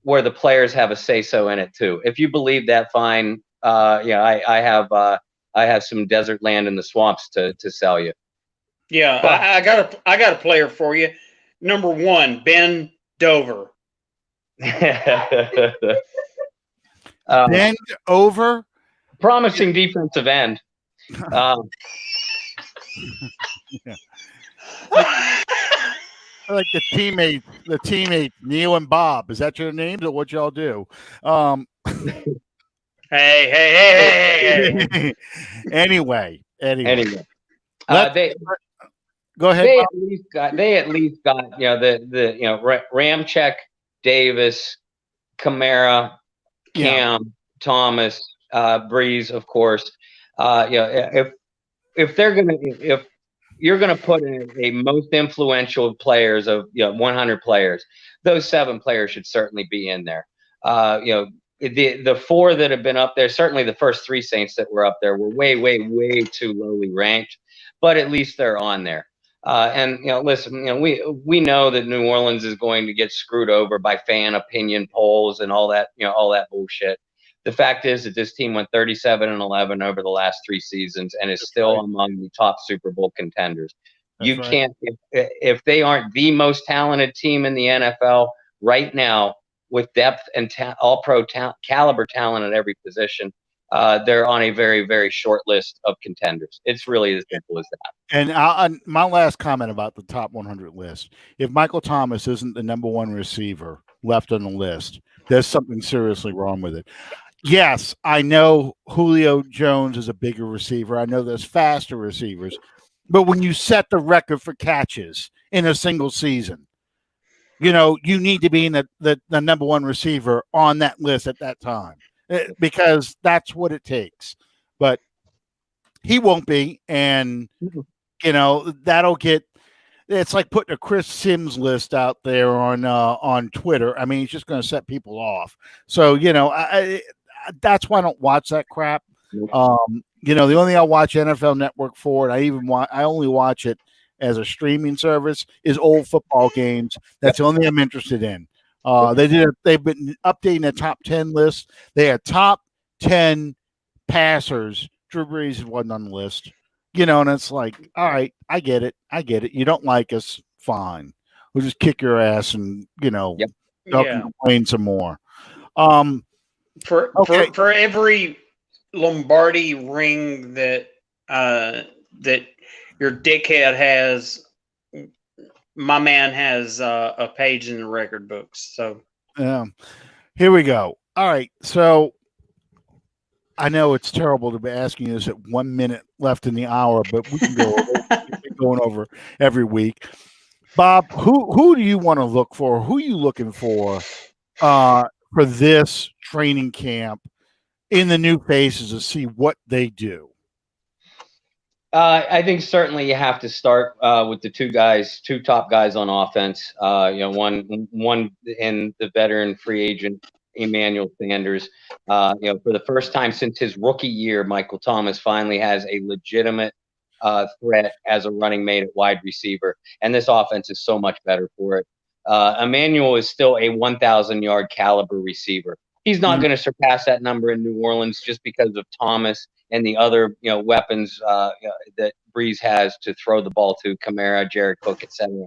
where the players have a say so in it too. If you believe that, fine. I have some desert land in the swamps to sell you. Yeah, but I got a player for you. Number 1, Ben Dover. Bend over. Promising defensive end. Like the teammate Neil and Bob. Is that your names or what y'all do? Hey. Anyway. Go ahead. Bob. They at least got Ramczyk, Davis, Kamara, Cam, Thomas, Breeze, of course. If you're gonna put in a most influential players of 100 players, those 7 players should certainly be in there. The 4 that have been up there, certainly the first 3 Saints that were up there were way too lowly ranked, but at least they're on there. Listen, we know that New Orleans is going to get screwed over by fan opinion polls and all that bullshit. The fact is that this team went 37-11 over the last 3 seasons and is still among the top Super Bowl contenders. You can't, if they aren't the most talented team in the NFL right now with depth and all pro caliber talent at every position, they're on a very, very short list of contenders. It's really as simple as that. And my last comment about the top 100 list: if Michael Thomas isn't the number 1 receiver left on the list, there's something seriously wrong with it. Yes, I know Julio Jones is a bigger receiver. I know there's faster receivers. But when you set the record for catches in a single season, you need to be in the number 1 receiver on that list at that time because that's what it takes. But he won't be. And, that'll get – it's like putting a Chris Sims list out there on Twitter. I mean, he's just going to set people off. So, that's why I don't watch that crap. The only thing I watch NFL Network for, and I only watch it as a streaming service, is old football games. That's the only thing I'm interested in. They've been updating the top 10 list. They had top 10 passers. Drew Brees wasn't on the list. And it's like, all right, I get it. You don't like us, fine. We'll just kick your ass and complain some more. For every Lombardi ring that your dickhead has, my man has a page in the record books. So here we go. All right, so I know it's terrible to be asking you this at 1 minute left in the hour, but we can go going over every week. Bob, who do you want to look for? Who are you looking for this training camp in the new faces to see what they do? I think certainly you have to start with the two top guys on offense. One in the veteran free agent Emmanuel Sanders. For the first time since his rookie year, Michael Thomas finally has a legitimate threat as a running mate at wide receiver, and this offense is so much better for it. Emmanuel is still a 1,000-yard caliber receiver. He's not going to surpass that number in New Orleans just because of Thomas and the other weapons that Breeze has to throw the ball to, Kamara, Jared Cook, etc.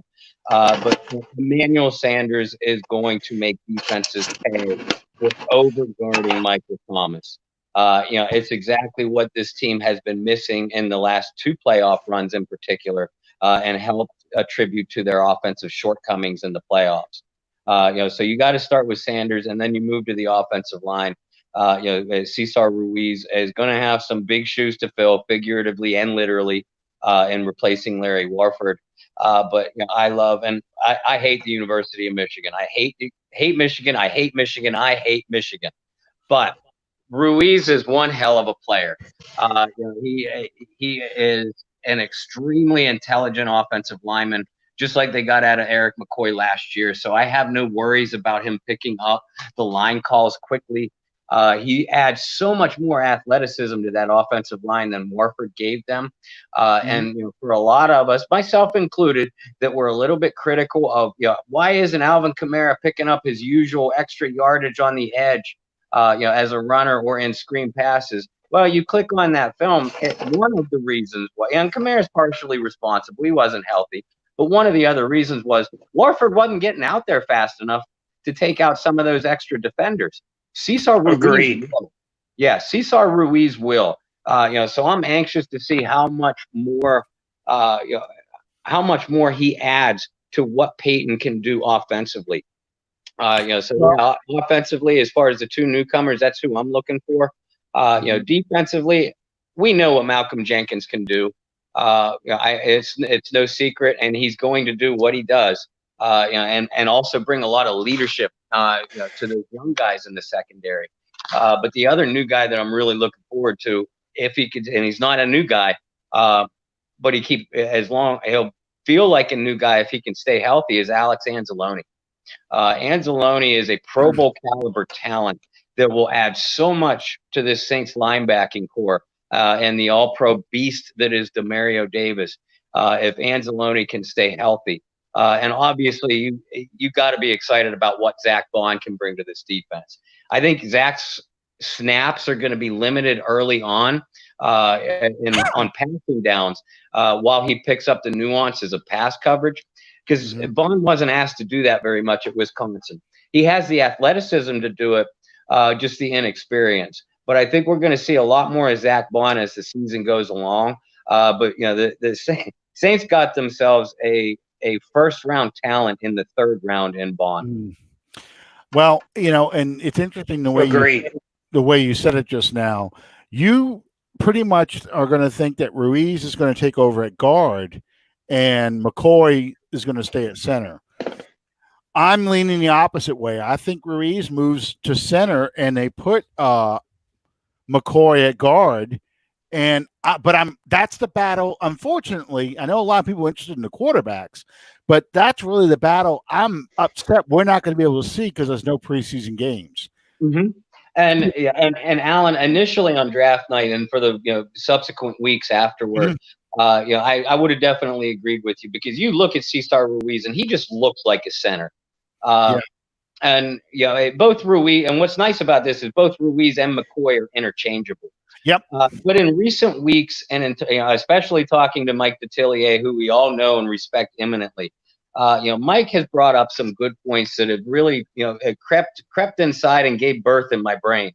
But Emmanuel Sanders is going to make defenses pay for overguarding Michael Thomas. It's exactly what this team has been missing in the last two playoff runs in particular, and helped attribute to their offensive shortcomings in the playoffs. So you got to start with Sanders, and then you move to the offensive line. Cesar Ruiz is going to have some big shoes to fill, figuratively and literally, in replacing Larry Warford. But I love, and I hate the University of Michigan. I hate Michigan. I hate Michigan. I hate Michigan. But Ruiz is one hell of a player. He is an extremely intelligent offensive lineman, just like they got out of Eric McCoy last year. So I have no worries about him picking up the line calls quickly. He adds so much more athleticism to that offensive line than Warford gave them. And for a lot of us, myself included, that were a little bit critical of, why isn't Alvin Kamara picking up his usual extra yardage on the edge, as a runner or in screen passes? Well, you click on that film, one of the reasons why, and Kamara's partially responsible, he wasn't healthy, but one of the other reasons was Warford wasn't getting out there fast enough to take out some of those extra defenders. Cesar Ruiz will. Yeah, Cesar Ruiz will. So I'm anxious to see how much more he adds to what Peyton can do offensively. Offensively, as far as the two newcomers, that's who I'm looking for. Defensively, we know what Malcolm Jenkins can do. It's no secret, and he's going to do what he does. And also bring a lot of leadership to those young guys in the secondary. But the other new guy that I'm really looking forward to, if he could, and he's not a new guy, but he'll feel like a new guy if he can stay healthy, is Alex Anzalone. Anzalone is a Pro Bowl caliber talent that will add so much to this Saints linebacking core, and the all-pro beast that is Demario Davis, if Anzalone can stay healthy. And obviously, you got to be excited about what Zach Bond can bring to this defense. I think Zach's snaps are going to be limited early on on passing downs while he picks up the nuances of pass coverage, because Bond wasn't asked to do that very much at Wisconsin. He has the athleticism to do it, just the inexperience. But I think we're going to see a lot more of Zach Bond as the season goes along. But the Saints got themselves a first-round talent in the third round in Bond. Well, and it's interesting the way you said it just now. You pretty much are going to think that Ruiz is going to take over at guard and McCoy is going to stay at center. I'm leaning the opposite way. I think Ruiz moves to center and they put McCoy at guard. That's the battle. Unfortunately, I know a lot of people are interested in the quarterbacks, but that's really the battle I'm upset we're not going to be able to see because there's no preseason games. Mm-hmm. And Alan, initially on draft night and for the subsequent weeks afterward, I would have definitely agreed with you, because you look at Cesar Ruiz and he just looks like a center. And both Ruiz, and what's nice about this is both Ruiz and McCoy are interchangeable. Yep. But in recent weeks, and especially talking to Mike Detillier, who we all know and respect eminently, Mike has brought up some good points that have really, crept inside and gave birth in my brain.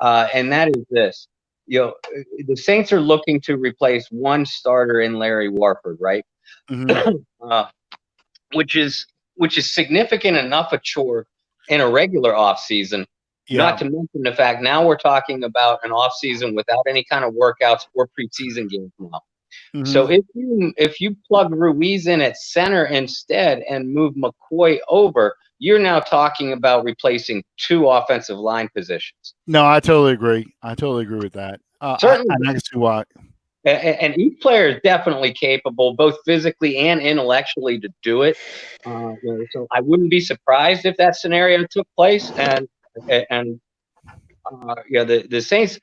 And that is this: the Saints are looking to replace one starter in Larry Warford, right? Mm-hmm. Which is significant enough a chore in a regular offseason. Yeah. Not to mention the fact now we're talking about an offseason without any kind of workouts or preseason games now. Mm-hmm. So if you plug Ruiz in at center instead and move McCoy over, you're now talking about replacing two offensive line positions. No, I totally agree. With that. Certainly, I can see why. And each player is definitely capable, both physically and intellectually, to do it. So I wouldn't be surprised if that scenario took place. And And the Saints.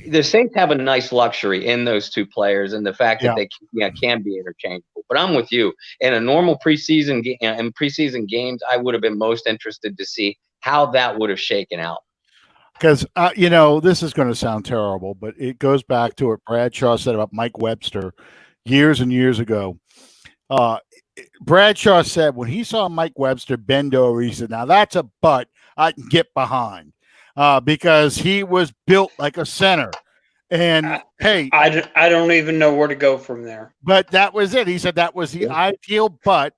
The Saints have a nice luxury in those two players, and the fact that they can be interchangeable. But I'm with you. In a normal preseason in preseason games, I would have been most interested to see how that would have shaken out. Because this is going to sound terrible, but it goes back to what Bradshaw said about Mike Webster years and years ago. Bradshaw said when he saw Mike Webster bend over, he said, "Now that's a butt I can get behind," because he was built like a center. And I don't even know where to go from there. But that was it. He said that was the ideal butt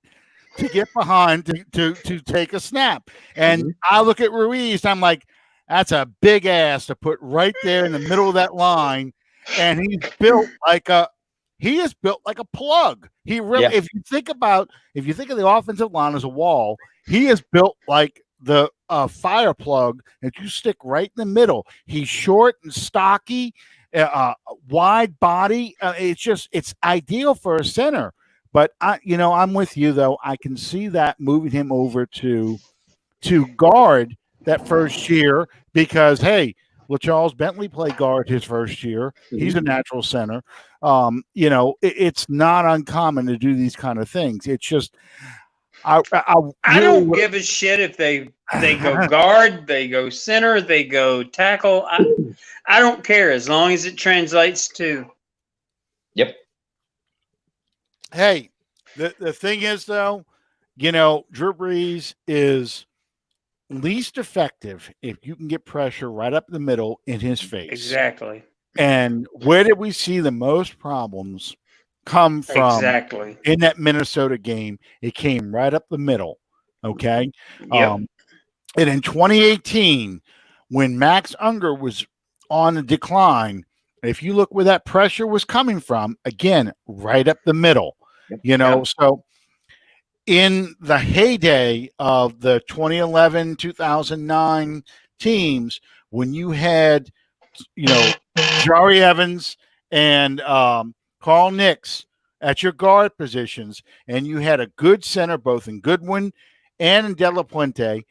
to get behind to take a snap. And I look at Ruiz, I'm like, that's a big ass to put right there in the middle of that line. And he is built like a plug. He really, if you think of the offensive line as a wall, he is built like the fire plug that you stick right in the middle. He's short and stocky, wide body. It's ideal for a center. But I'm with you though. I can see that moving him over to guard that first year because LaCharles Bentley played guard his first year. He's a natural center. It's not uncommon to do these kind of things. It's just I don't give a shit if they go guard, they go center, they go tackle. I don't care as long as it translates to. Yep. Hey, the thing is though, Drew Brees is least effective if you can get pressure right up the middle in his face. Exactly. And where did we see the most problems come from? Exactly. In that Minnesota game, it came right up the middle. Okay. Yep. And in 2018, when Max Unger was on the decline, if you look where that pressure was coming from, again, right up the middle, so in the heyday of the 2011, 2009 teams, when you had, Jari Evans and Carl Nix at your guard positions, and you had a good center both in Goodwin and in De La Puente,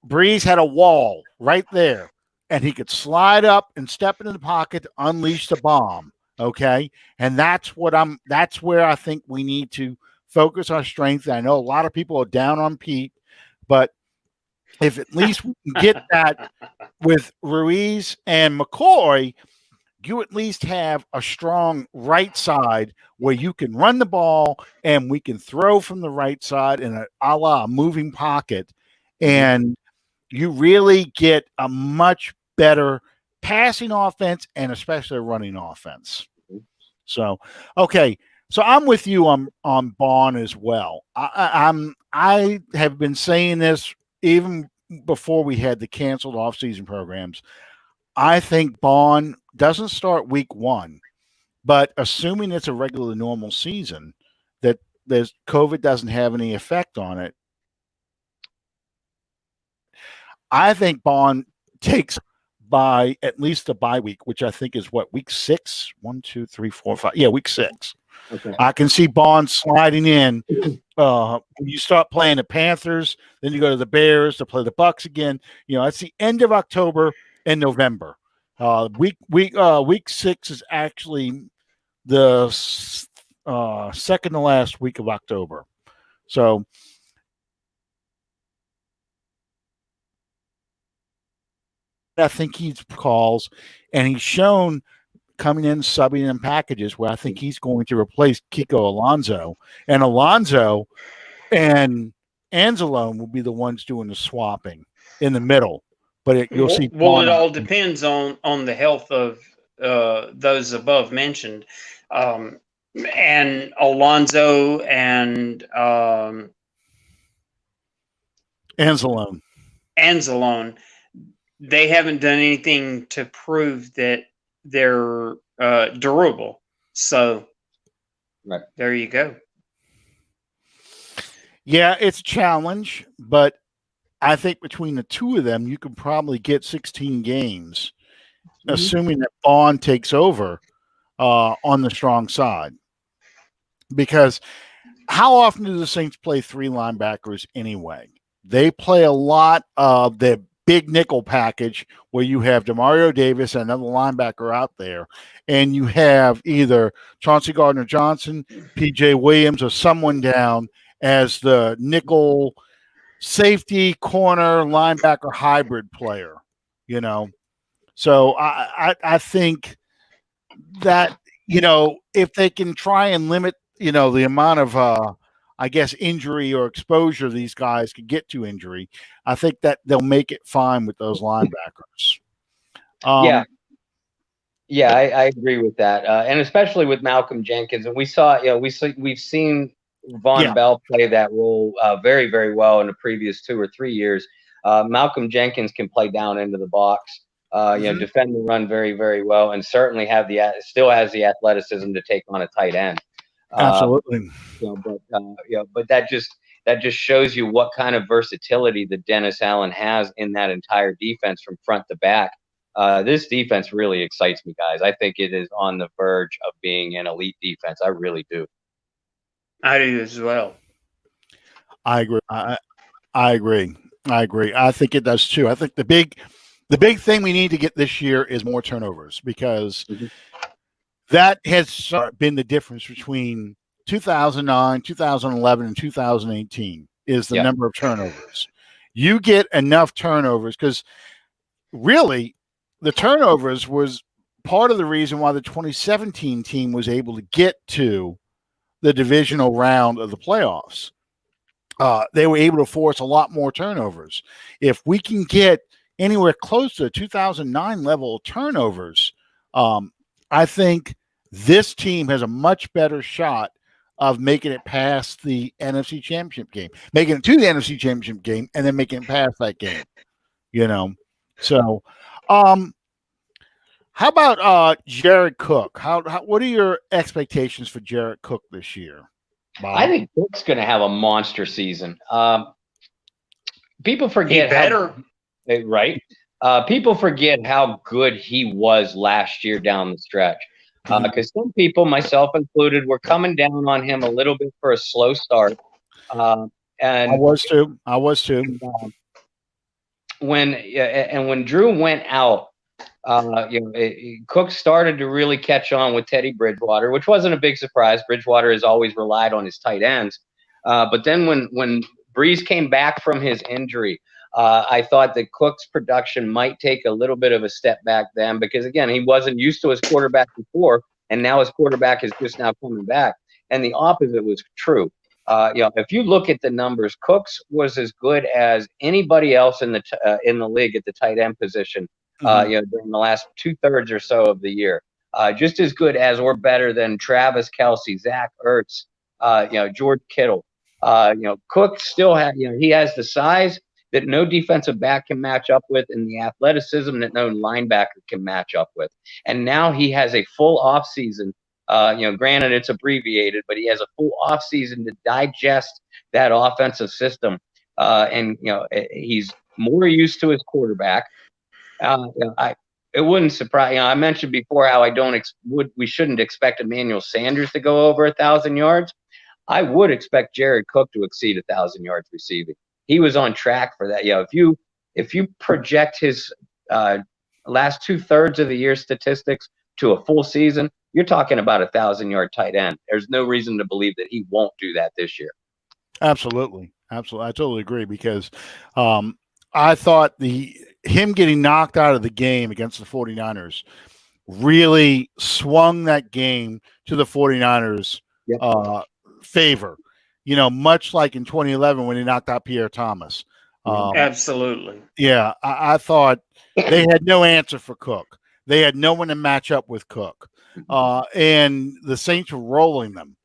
Breeze had a wall right there, and he could slide up and step into the pocket to unleash the bomb. Okay, and that's where I think we need to focus our strength. I know a lot of people are down on Pete, but if at least we can get that with Ruiz and McCoy, you at least have a strong right side where you can run the ball and we can throw from the right side in a la moving pocket. And you really get a much better passing offense and especially a running offense. So, okay. So I'm with you on Bond as well. I have been saying this even before we had the canceled offseason programs. I think Bond doesn't start week 1, but assuming it's a regular normal season, that COVID doesn't have any effect on it, I think Bond takes by at least a bye week, which I think is week 6? 1, 2, 3, 4, 5. Yeah, week 6. Okay. I can see Bond sliding in. When you start playing the Panthers, then you go to the Bears to play the Bucks again. It's the end of October and November. Week 6 is actually the second to last week of October. So I think he's calls, and he's shown coming in, subbing in packages where I think he's going to replace Kiko Alonso. And Alonso and Anzalone will be the ones doing the swapping in the middle. But you'll see. Well, it all depends on the health of those above mentioned. And Alonso and Anzalone, they haven't done anything to prove that they're durable. So there you go. Yeah, it's a challenge, but I think between the two of them, you could probably get 16 games, assuming that Bond takes over on the strong side. Because how often do the Saints play 3 linebackers anyway? They play a lot of the big nickel package where you have Demario Davis and another linebacker out there, and you have either Chauncey Gardner-Johnson, P.J. Williams, or someone down as the nickel safety, corner, linebacker hybrid player, you know. So I think that, you know, if they can try and limit, you know, the amount of I guess injury or exposure these guys could get to injury, I think that they'll make it fine with those linebackers. I agree with that, and especially with Malcolm Jenkins. And we saw, you know, we've seen Von Bell play that role very, very well in the previous 2 or 3 years. Malcolm Jenkins can play down into the box, you know, defend the run very, very well, and certainly still has the athleticism to take on a tight end. Absolutely. But that just shows you what kind of versatility that Dennis Allen has in that entire defense from front to back. This defense really excites me, guys. I think it is on the verge of being an elite defense. I really do. I do as well. I agree. I agree. I think it does too. I think the big thing we need to get this year is more turnovers, because that has been the difference between 2009, 2011, and 2018 is the number of turnovers. You get enough turnovers, because really the turnovers was part of the reason why the 2017 team was able to get to the divisional round of the playoffs. They were able to force a lot more turnovers. If we can get anywhere close to 2009 level of turnovers, I think this team has a much better shot of making it past the NFC Championship game, making it to the NFC Championship game, and then making it past that game. You know, so how about Jared Cook? What are your expectations for Jared Cook this year, Bob? I think Cook's going to have a monster season. People forget right? People forget how good he was last year down the stretch. Because some people, myself included, were coming down on him a little bit for a slow start. And I was too. When Drew went out, Cook started to really catch on with Teddy Bridgewater, which wasn't a big surprise. Bridgewater has always relied on his tight ends. But then when Breeze came back from his injury, I thought that Cook's production might take a little bit of a step back then, because, again, he wasn't used to his quarterback before, and now his quarterback is just now coming back. And the opposite was true. If you look at the numbers, Cooks was as good as anybody else in the league at the tight end position. During the last 2/3 or so of the year, just as good as or better than Travis Kelce, Zach Ertz, George Kittle. Cook still he has the size that no defensive back can match up with, and the athleticism that no linebacker can match up with. And now he has a full off season. Granted it's abbreviated, but he has a full off season to digest that offensive system. He's more used to his quarterback. It wouldn't surprise. I mentioned before how we shouldn't expect Emmanuel Sanders to go over 1,000 yards. I would expect Jared Cook to exceed 1,000 yards receiving. He was on track for that. If you project his last 2/3 of the year statistics to a full season, you're talking about 1,000-yard tight end. There's no reason to believe that he won't do that this year. Absolutely. I totally agree, because I thought him getting knocked out of the game against the 49ers really swung that game to the 49ers' favor. Much like in 2011 when he knocked out Pierre Thomas. Absolutely. Yeah, I thought they had no answer for Cook. They had no one to match up with Cook. And the Saints were rolling them.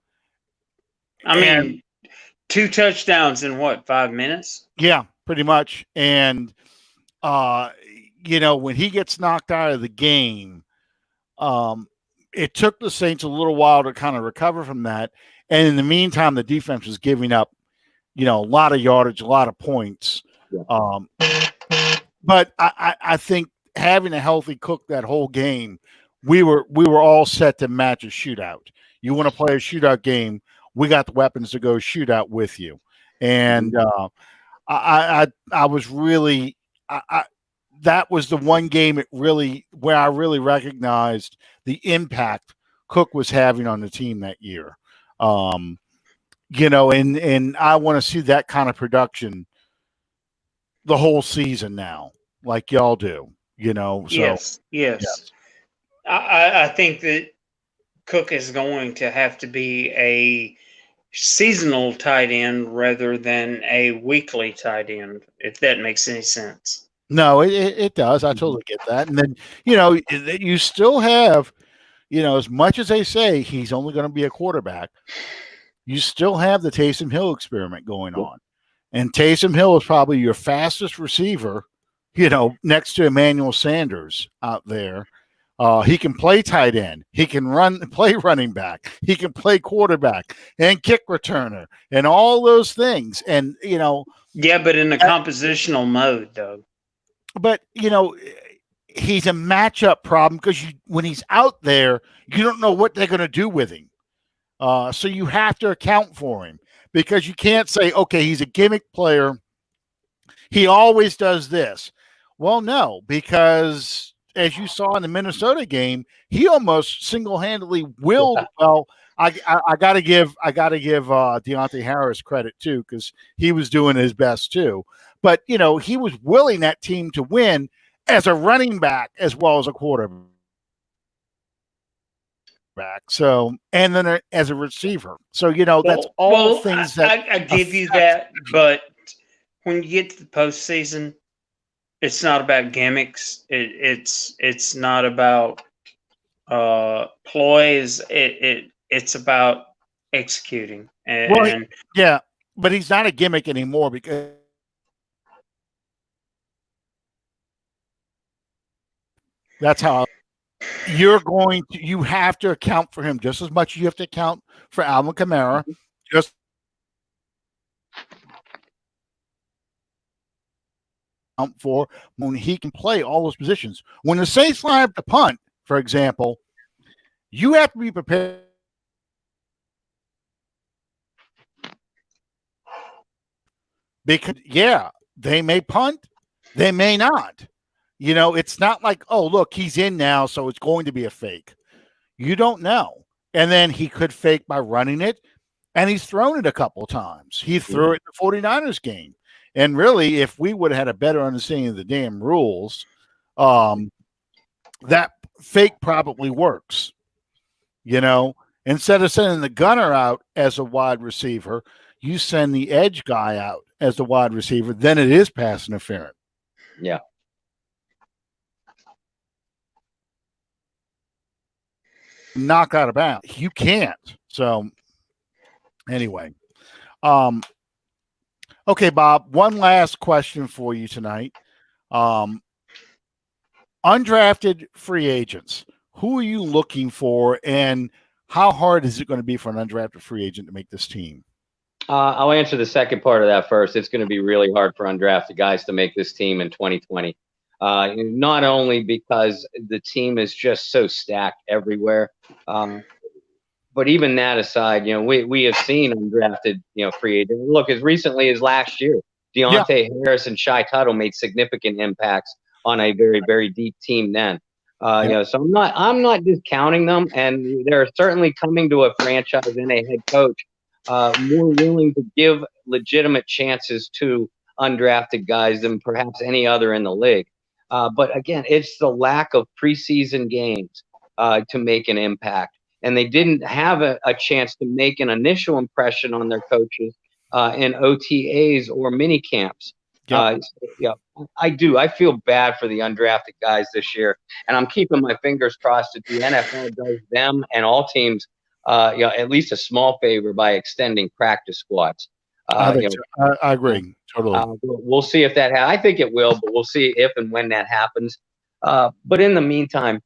I mean, 2 touchdowns in 5 minutes? Yeah, pretty much. And, when he gets knocked out of the game, it took the Saints a little while to kind of recover from that. And in the meantime, the defense was giving up, a lot of yardage, a lot of points. Yeah. But I think having a healthy Cook that whole game, we were all set to match a shootout. You want to play a shootout game, we got the weapons to go shootout with you. And I was really that was the one game where I really recognized the impact Cook was having on the team that year. And I want to see that kind of production the whole season now, like y'all do. So Yes. yes. I think that Cook is going to have to be a seasonal tight end rather than a weekly tight end, if that makes any sense. No, it does. I totally get that. And then, you still have, as much as they say he's only going to be a quarterback, you still have the Taysom Hill experiment going on. And Taysom Hill is probably your fastest receiver, next to Emmanuel Sanders out there. He can play tight end. He can play running back. He can play quarterback and kick returner and all those things. And, yeah, but in a compositional mode, though. But, he's a matchup problem because when he's out there, you don't know what they're going to do with him. So you have to account for him because you can't say, okay, he's a gimmick player. He always does this. Well, no, because as you saw in the Minnesota game, he almost single-handedly willed. Well, I got to give Deontay Harris credit too because he was doing his best too. But he was willing that team to win as a running back as well as a quarterback. So, and then as a receiver. So that's all things that I give you that. But when you get to the postseason, it's not about gimmicks. It's not about ploys. It's about executing. And yeah, but he's not a gimmick anymore because that's how you have to account for him just as much as you have to account for Alvin Kamara. Just for when he can play all those positions. When the Saints line up to punt, for example, you have to be prepared. Because, they may punt, they may not. It's not like, oh, look, he's in now, so it's going to be a fake. You don't know. And then he could fake by running it, and he's thrown it a couple of times. He threw it in the 49ers game. And really, if we would have had a better understanding of the damn rules, that fake probably works. Instead of sending the gunner out as a wide receiver, you send the edge guy out as the wide receiver, then it is pass interference. Yeah. Knock out of bounds. You can't. So anyway. Okay, Bob, one last question for you tonight. Undrafted free agents. Who are you looking for, and how hard is it going to be for an undrafted free agent to make this team? I'll answer the second part of that first. It's going to be really hard for undrafted guys to make this team in 2020. Not only because the team is just so stacked everywhere, but even that aside, we have seen undrafted, free agents. Look, as recently as last year, Deontay Harris and Shai Tuttle made significant impacts on a very, very deep team then. So I'm not discounting them, and they're certainly coming to a franchise and a head coach more willing to give legitimate chances to undrafted guys than perhaps any other in the league. But again, it's the lack of preseason games to make an impact. And they didn't have a chance to make an initial impression on their coaches in OTAs or mini camps. Yep. I do. I feel bad for the undrafted guys this year. And I'm keeping my fingers crossed that the NFL does them and all teams at least a small favor by extending practice squads. I agree. Totally. We'll see if that happens. I think it will, but we'll see if and when that happens. But in the meantime,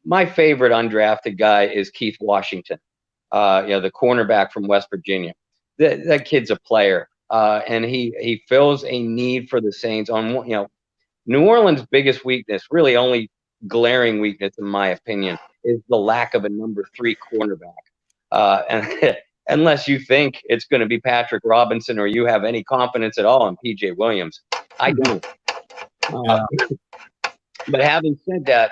my favorite undrafted guy is Keith Washington, the cornerback from West Virginia. That kid's a player, and he fills a need for the Saints. New Orleans' biggest weakness, really only glaring weakness in my opinion, is the lack of a number 3 cornerback. And unless you think it's going to be Patrick Robinson or you have any confidence at all in PJ Williams. I don't. But having said that,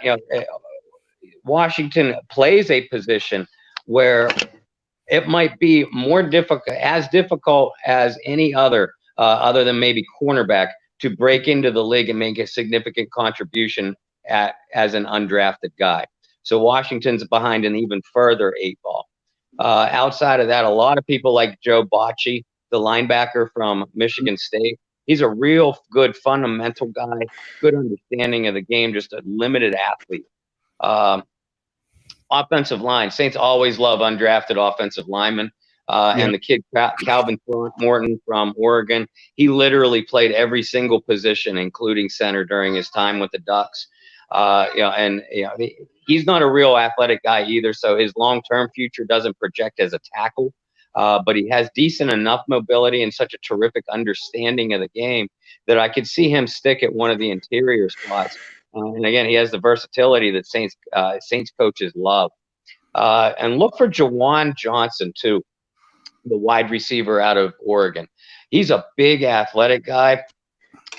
Washington plays a position where it might be more difficult as any other, other than maybe cornerback, to break into the league and make a significant contribution as an undrafted guy. So Washington's behind an even further 8-ball. Outside of that, a lot of people like Joe Bocci, the linebacker from Michigan State. He's a real good fundamental guy, good understanding of the game, just a limited athlete. Offensive line. Saints always love undrafted offensive linemen. And the kid Calvin Morton from Oregon, he literally played every single position, including center, during his time with the Ducks. He's not a real athletic guy either, so his long-term future doesn't project as a tackle. But he has decent enough mobility and such a terrific understanding of the game that I could see him stick at one of the interior spots. And again, he has the versatility that Saints coaches love. And look for Jawan Johnson too, the wide receiver out of Oregon. He's a big athletic guy,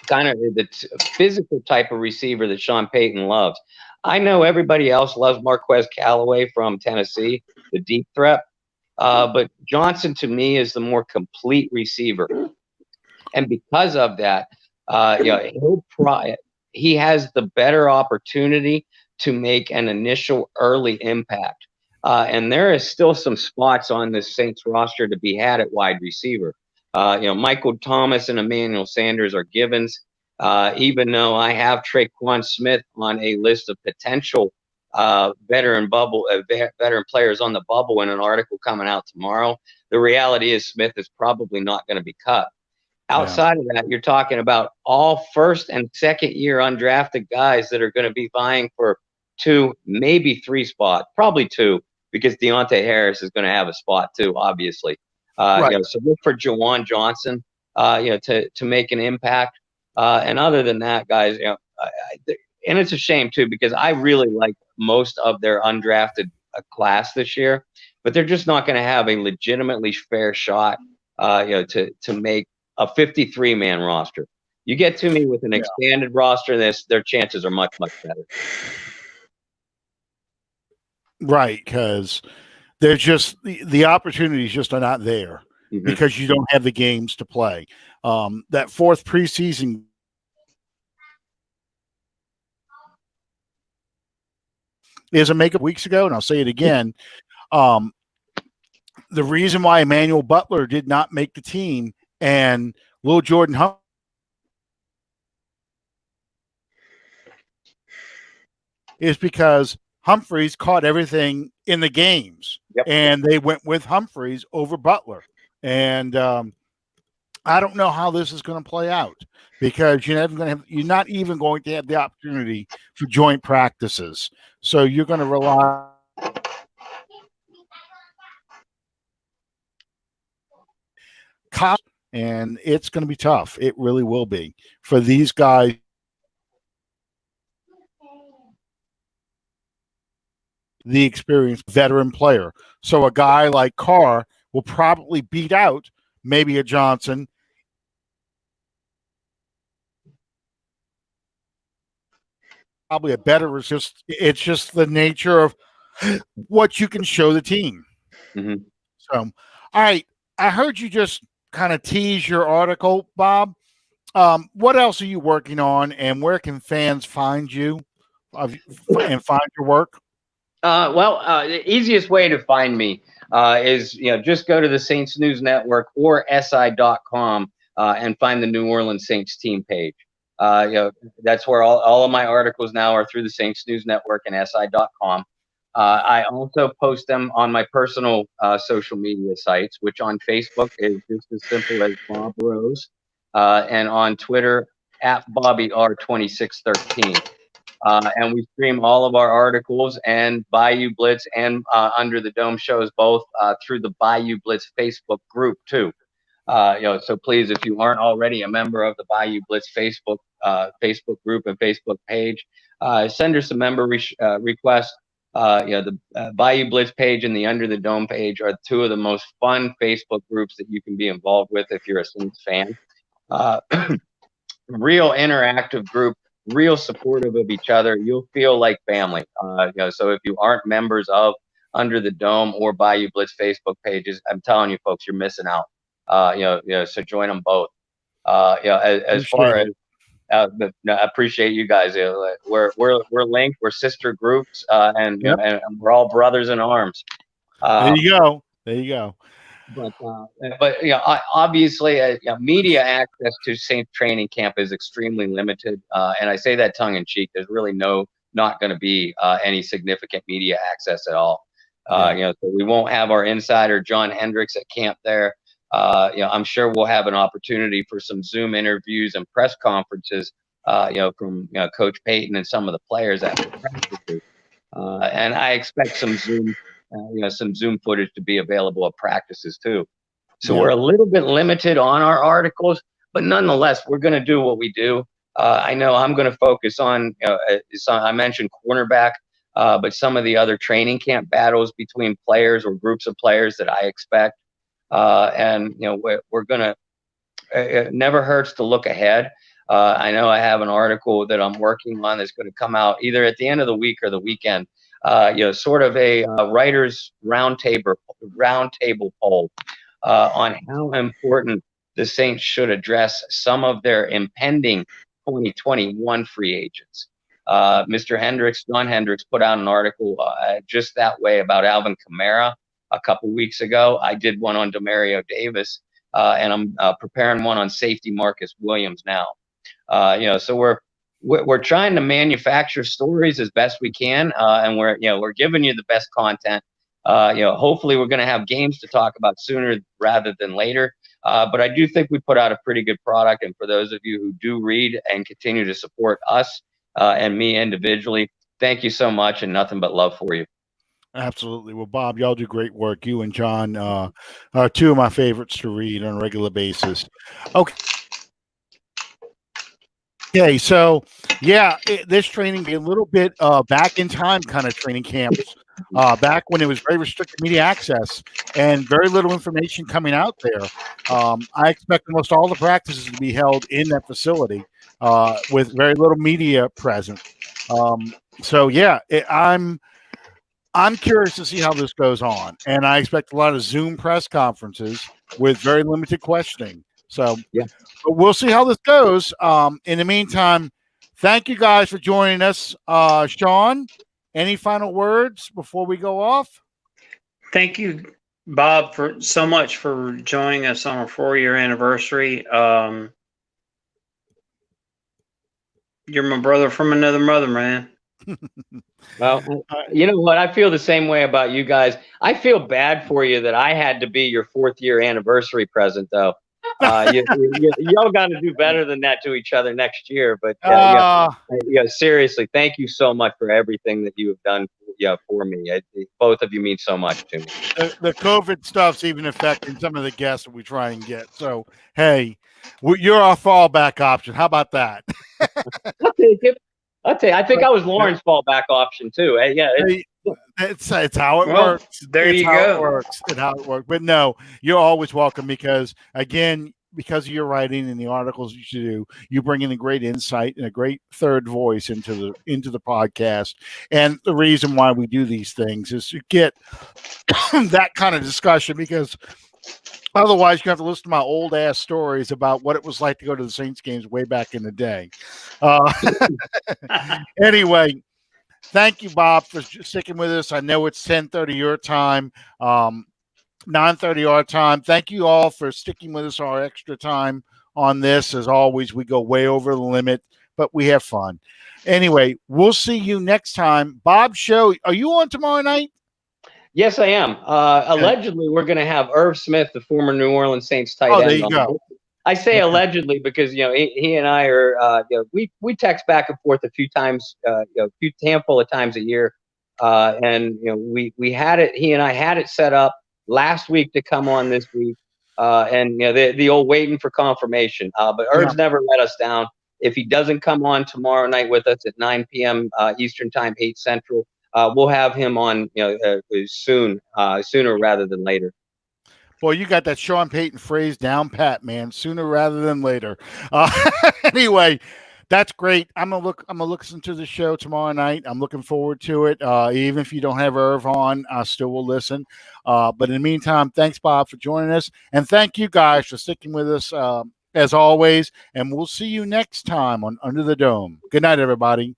kind of the physical type of receiver that Sean Payton loves. I know everybody else loves Marquez Callaway from Tennessee, the deep threat. But Johnson, to me, is the more complete receiver. And because of that, he has the better opportunity to make an initial early impact. And there is still some spots on this Saints roster to be had at wide receiver. Michael Thomas and Emmanuel Sanders are givens. Even though I have Traquan Smith on a list of potential veteran players on the bubble in an article coming out tomorrow, the reality is Smith is probably not going to be cut. Outside of that, you're talking about all first and second year undrafted guys that are going to be vying for 2, maybe 3 spots, probably 2, because Deontay Harris is going to have a spot too, obviously. So look for Jawan Johnson, to make an impact. And other than that, guys, and it's a shame too, because I really like most of their undrafted class this year, but they're just not going to have a legitimately fair shot, to make a 53-man roster. You get to me with an expanded roster, their chances are much, much better. Right, because they're just the opportunities just are not there because you don't have the games to play. That 4th preseason is a makeup weeks ago, and I'll say it again. The reason why Emmanuel Butler did not make the team and Lil Jordan is because Humphreys caught everything in the games, and they went with Humphreys over Butler. And I don't know how this is going to play out because you're not even going to have the opportunity for joint practices. So you're going to rely and it's going to be tough. It really will be for these guys. The experienced veteran player. So a guy like Carr will probably beat out maybe a Johnson. Probably a better it's just the nature of what you can show the team. So, all right. I heard you just kind of tease your article, Bob. What else are you working on, and where can fans find you and find your work? The easiest way to find me is just go to the Saints News Network or SI.com and find the New Orleans Saints team page. That's where all of my articles now are, through the Saints News Network and SI.com. I also post them on my personal social media sites, which on Facebook is just as simple as Bob Rose, and on Twitter at BobbyR2613. And we stream all of our articles and Bayou Blitz and Under the Dome shows both through the Bayou Blitz Facebook group too. So please, if you aren't already a member of the Bayou Blitz Facebook group and Facebook page, send us a member request. The Bayou Blitz page and the Under the Dome page are two of the most fun Facebook groups that you can be involved with if you're a Saints fan. Real interactive group, real supportive of each other. You'll feel like family. So if you aren't members of Under the Dome or Bayou Blitz Facebook pages, I'm telling you, folks, you're missing out. So join them both. As far as I appreciate you guys. We're linked. We're sister groups, and we're all brothers in arms. There you go. There you go. But obviously, media access to Saints training camp is extremely limited, and I say that tongue in cheek. There's really not going to be any significant media access at all. So we won't have our insider John Hendricks at camp there. I'm sure we'll have an opportunity for some Zoom interviews and press conferences, from Coach Payton and some of the players after practices. And I expect some Zoom footage to be available at practices too. So we're a little bit limited on our articles, but nonetheless, we're going to do what we do. I know I'm going to focus on, I mentioned cornerback, but some of the other training camp battles between players or groups of players that I expect. We're going to, it never hurts to look ahead. I know I have an article that I'm working on that's going to come out either at the end of the week or the weekend. Sort of a writers roundtable poll on how important the Saints should address some of their impending 2021 free agents. John Hendricks, put out an article just that way about Alvin Kamara a couple weeks ago. I did one on Demario Davis, and I'm preparing one on safety Marcus Williams now. So we're trying to manufacture stories as best we can, and we're giving you the best content. Hopefully we're going to have games to talk about sooner rather than later. But I do think we put out a pretty good product. And for those of you who do read and continue to support us and me individually, thank you so much, and nothing but love for you. Absolutely. Well, Bob, y'all do great work. You and John are two of my favorites to read on a regular basis. Okay, so this training be a little bit back in time kind of training camps, back when it was very restricted media access and very little information coming out there. I expect almost all the practices to be held in that facility with very little media present. I'm curious to see how this goes on, and I expect a lot of Zoom press conferences with very limited questioning. So but we'll see how this goes. In the meantime, thank you guys for joining us. Sean, any final words before we go off? Thank you, Bob, for so much for joining us on our 4-year anniversary. You're my brother from another mother, man. Well, you know what? I feel the same way about you guys. I feel bad for you that I had to be your 4th-year anniversary present, though. Y'all got to do better than that to each other next year. But seriously, thank you so much for everything that you have done for me. Both of you mean so much to me. The COVID stuff's even affecting some of the guests that we try and get. So, hey, you're our fallback option. How about that? I'll take it. I think I was Lauren's fallback option too. It's how it works. There you go. It's how it works. But no, you're always welcome because, again, because of your writing and the articles you do, you bring in a great insight and a great third voice into the podcast. And the reason why we do these things is to get that kind of discussion, because otherwise you have to listen to my old ass stories about what it was like to go to the Saints games way back in the day. Anyway, thank you, Bob, for sticking with us. I know it's 10:30 your time, 9:30 our time. Thank you all for sticking with us our extra time on this. As always, we go way over the limit, but we have fun. Anyway, we'll see you next time. Bob's show, are you on tomorrow night? Yes, I am. Allegedly, we're going to have Irv Smith, the former New Orleans Saints tight end. There you go. I say allegedly because he and I are we text back and forth a few times, handful of times a year, and we had it. He and I had it set up last week to come on this week, and the old waiting for confirmation. But Irv's never let us down. If he doesn't come on tomorrow night with us at 9 p.m. Eastern time, 8 Central, we'll have him on, soon, sooner rather than later. Boy, you got that Sean Payton phrase down pat, man. Sooner rather than later. Anyway, that's great. I'm gonna listen to the show tomorrow night. I'm looking forward to it. Even if you don't have Irv on, I still will listen. But in the meantime, thanks, Bob, for joining us, and thank you guys for sticking with us as always. And we'll see you next time on Under the Dome. Good night, everybody.